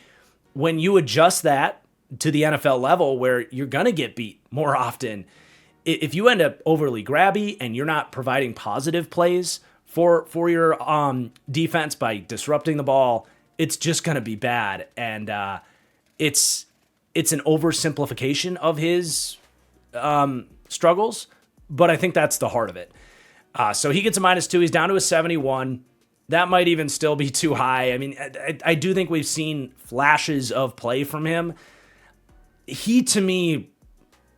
when you adjust that to the NFL level, where you're going to get beat more often, if you end up overly grabby and you're not providing positive plays for your defense by disrupting the ball, it's just going to be bad. And it's an oversimplification of his struggles, but I think that's the heart of it. So he gets a -2. He's down to a 71. That might even still be too high. I mean, I do think we've seen flashes of play from him. He, to me,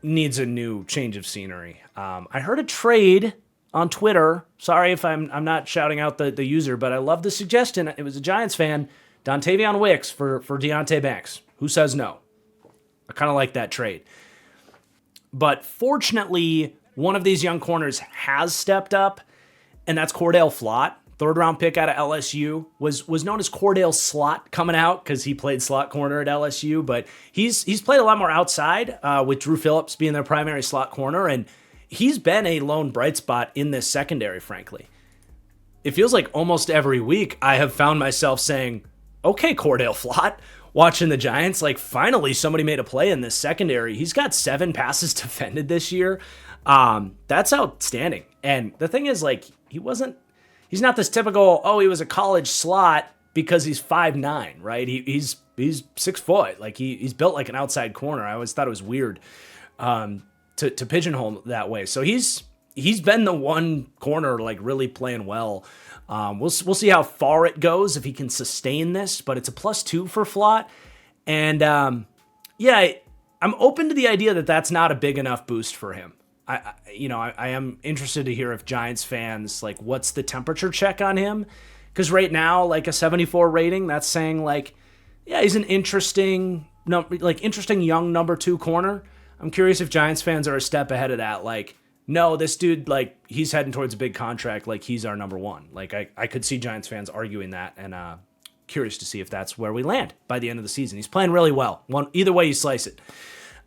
needs a new change of scenery. I heard a trade on Twitter. Sorry if I'm not shouting out the user, but I love the suggestion. It was a Giants fan, Dontavion Wicks for Deonte Banks. Who says no? I kind of like that trade. But fortunately, one of these young corners has stepped up, and that's Cordell Flott. third round pick out of LSU, was known as Cordell Slot coming out because he played slot corner at LSU, but he's played a lot more outside with Drew Phillips being their primary slot corner, and he's been a lone bright spot in this secondary, frankly. It feels like almost every week I have found myself saying, okay, Cordell Slot, watching the Giants, like finally somebody made a play in this secondary. He's got 7 passes defended this year. That's outstanding. And the thing is, like, he's not this typical, oh, he was a college slot because he's 5'9", right? He's 6 foot. Like he's built like an outside corner. I always thought it was weird to pigeonhole that way. So he's been the one corner like really playing well. We'll see how far it goes if he can sustain this, but it's a +2 for Flott. And I'm open to the idea that that's not a big enough boost for him. I am interested to hear if Giants fans, like, what's the temperature check on him? Because right now, like a 74 rating, that's saying like, yeah, he's an interesting young number 2 corner. I'm curious if Giants fans are a step ahead of that. Like, no, this dude, like, he's heading towards a big contract. Like, he's our number 1. Like, I could see Giants fans arguing that, and curious to see if that's where we land by the end of the season. He's playing really well. Either way you slice it.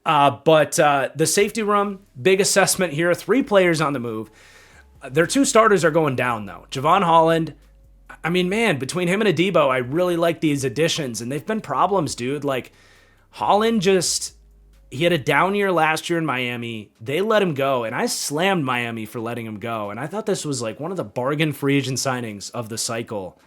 But the safety room, big assessment here. 3 players on the move. Their 2 starters are going down, though. Javon Holland, I mean, man, between him and Adebo, I really like these additions, and they've been problems, dude. Like, Holland he had a down year last year in Miami. They let him go, and I slammed Miami for letting him go, and I thought this was like one of the bargain free agent signings of the cycle.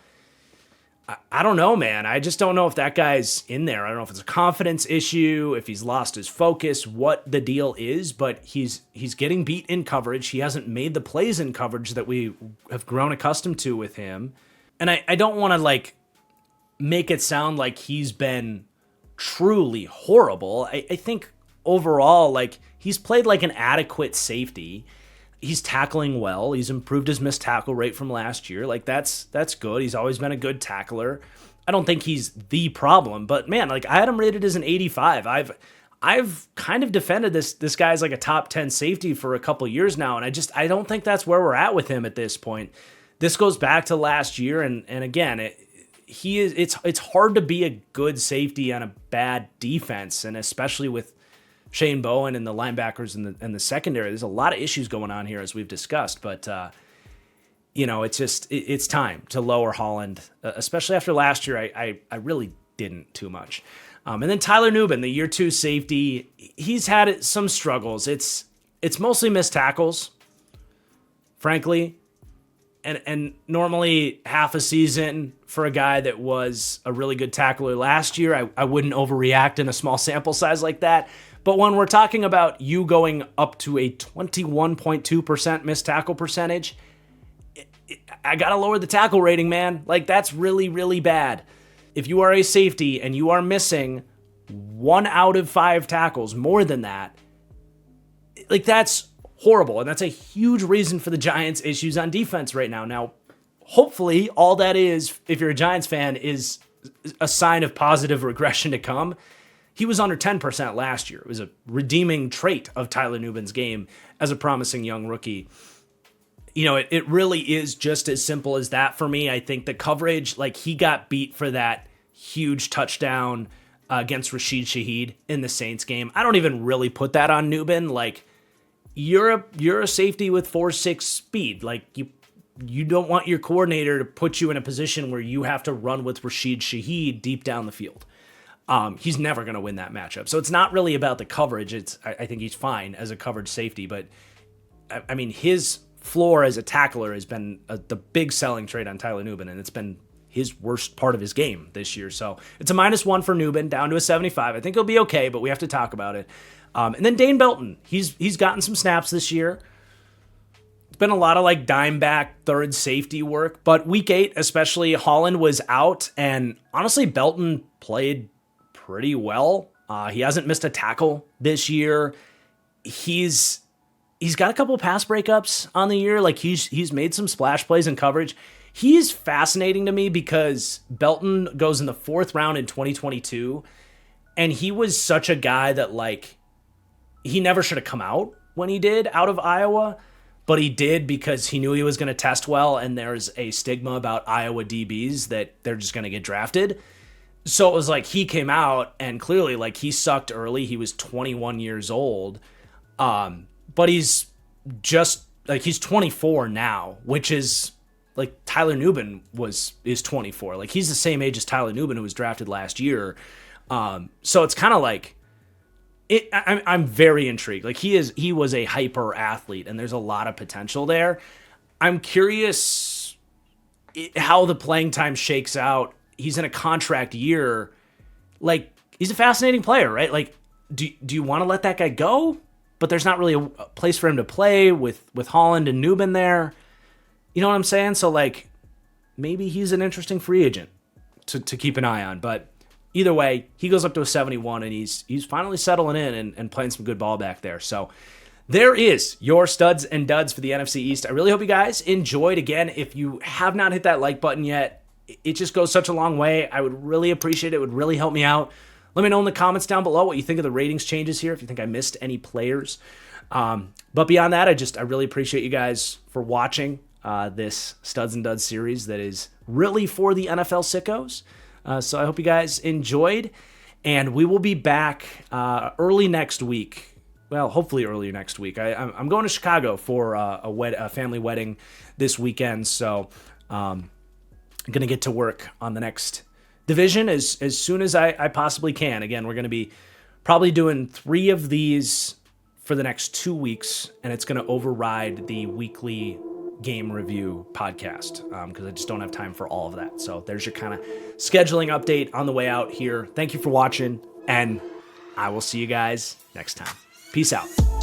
I don't know, man. I just don't know if that guy's in there. I don't know if it's a confidence issue, if he's lost his focus, what the deal is, but he's getting beat in coverage. He hasn't made the plays in coverage that we have grown accustomed to with him. And I don't want to, like, make it sound like he's been truly horrible. I think overall, like, he's played like an adequate safety. He's tackling well. He's improved his missed tackle rate from last year. Like, that's good. He's always been a good tackler. I don't think he's the problem, but man, like, I had him rated as an 85. I've kind of defended this guy's like a top 10 safety for a couple years now, and I don't think that's where we're at with him at this point. This goes back to last year, and again, it's hard to be a good safety on a bad defense, and especially with Shane Bowen and the linebackers and the secondary. There's a lot of issues going on here, as we've discussed, but it's time to lower Holland, especially after last year. I really didn't too much. And then Tyler Nubin, the year 2 safety, he's had some struggles. It's mostly missed tackles, frankly. And normally half a season for a guy that was a really good tackler last year, I wouldn't overreact in a small sample size like that. But when we're talking about you going up to a 21.2% missed tackle percentage, I got to lower the tackle rating, man. Like, that's really, really bad. If you are a safety and you are missing 1 out of 5 tackles, more than that, like, that's horrible. And that's a huge reason for the Giants' issues on defense right now. Now, hopefully, all that is, if you're a Giants fan, is a sign of positive regression to come. He was under 10% last year. It was a redeeming trait of Tyler Nubin's game as a promising young rookie. It really is just as simple as that for me. I think the coverage, like, he got beat for that huge touchdown against Rashid Shaheed in the Saints game. I don't even really put that on Nubin. Like, you're a safety with 4.6 speed. Like, you don't want your coordinator to put you in a position where you have to run with Rashid Shaheed deep down the field. He's never going to win that matchup. So it's not really about the coverage. I think he's fine as a coverage safety, but I mean, his floor as a tackler has been the big selling trait on Tyler Nubin, and it's been his worst part of his game this year. So it's a -1 for Nubin, down to a 75. I think he'll be okay, but we have to talk about it. And then Dane Belton, he's gotten some snaps this year. It's been a lot of like dime back third safety work, but week 8, especially, Holland was out, and honestly, Belton played pretty well. He hasn't missed a tackle this year. He's got a couple of pass breakups on the year. Like, he's made some splash plays in coverage. He's fascinating to me because Belton goes in the 4th round in 2022, and he was such a guy that, like, he never should have come out when he did out of Iowa. but he did because he knew he was going to test well, and there's a stigma about Iowa DBs that they're just going to get drafted. So it was like he came out, and clearly, like, he sucked early. He was 21 years old, but he's just like, he's 24 now, which is like Tyler Nubin is 24. Like, he's the same age as Tyler Nubin, who was drafted last year. So it's kind of like, I'm very intrigued. Like, he was a hyper athlete, and there's a lot of potential there. I'm curious how the playing time shakes out. He's in a contract year. Like, he's a fascinating player, right? Like, do you want to let that guy go? But there's not really a place for him to play with Holland and Nubin there. You know what I'm saying? So, like, maybe he's an interesting free agent to keep an eye on. But either way, he goes up to a 71, and he's finally settling in and playing some good ball back there. So there is your studs and duds for the NFC East. I really hope you guys enjoyed. Again, if you have not hit that like button yet, it just goes such a long way. I would really appreciate it. It would really help me out. Let me know in the comments down below what you think of the ratings changes here, if you think I missed any players. But beyond that, I really appreciate you guys for watching this Studs and Duds series that is really for the NFL sickos. So I hope you guys enjoyed, and we will be back early next week. Well, hopefully early next week. I'm going to Chicago for a family wedding this weekend, so I'm going to get to work on the next division as soon as I possibly can. Again, we're going to be probably doing 3 of these for the next 2 weeks, and it's going to override the weekly game review podcast because I just don't have time for all of that. So there's your kind of scheduling update on the way out here. Thank you for watching, and I will see you guys next time. Peace out.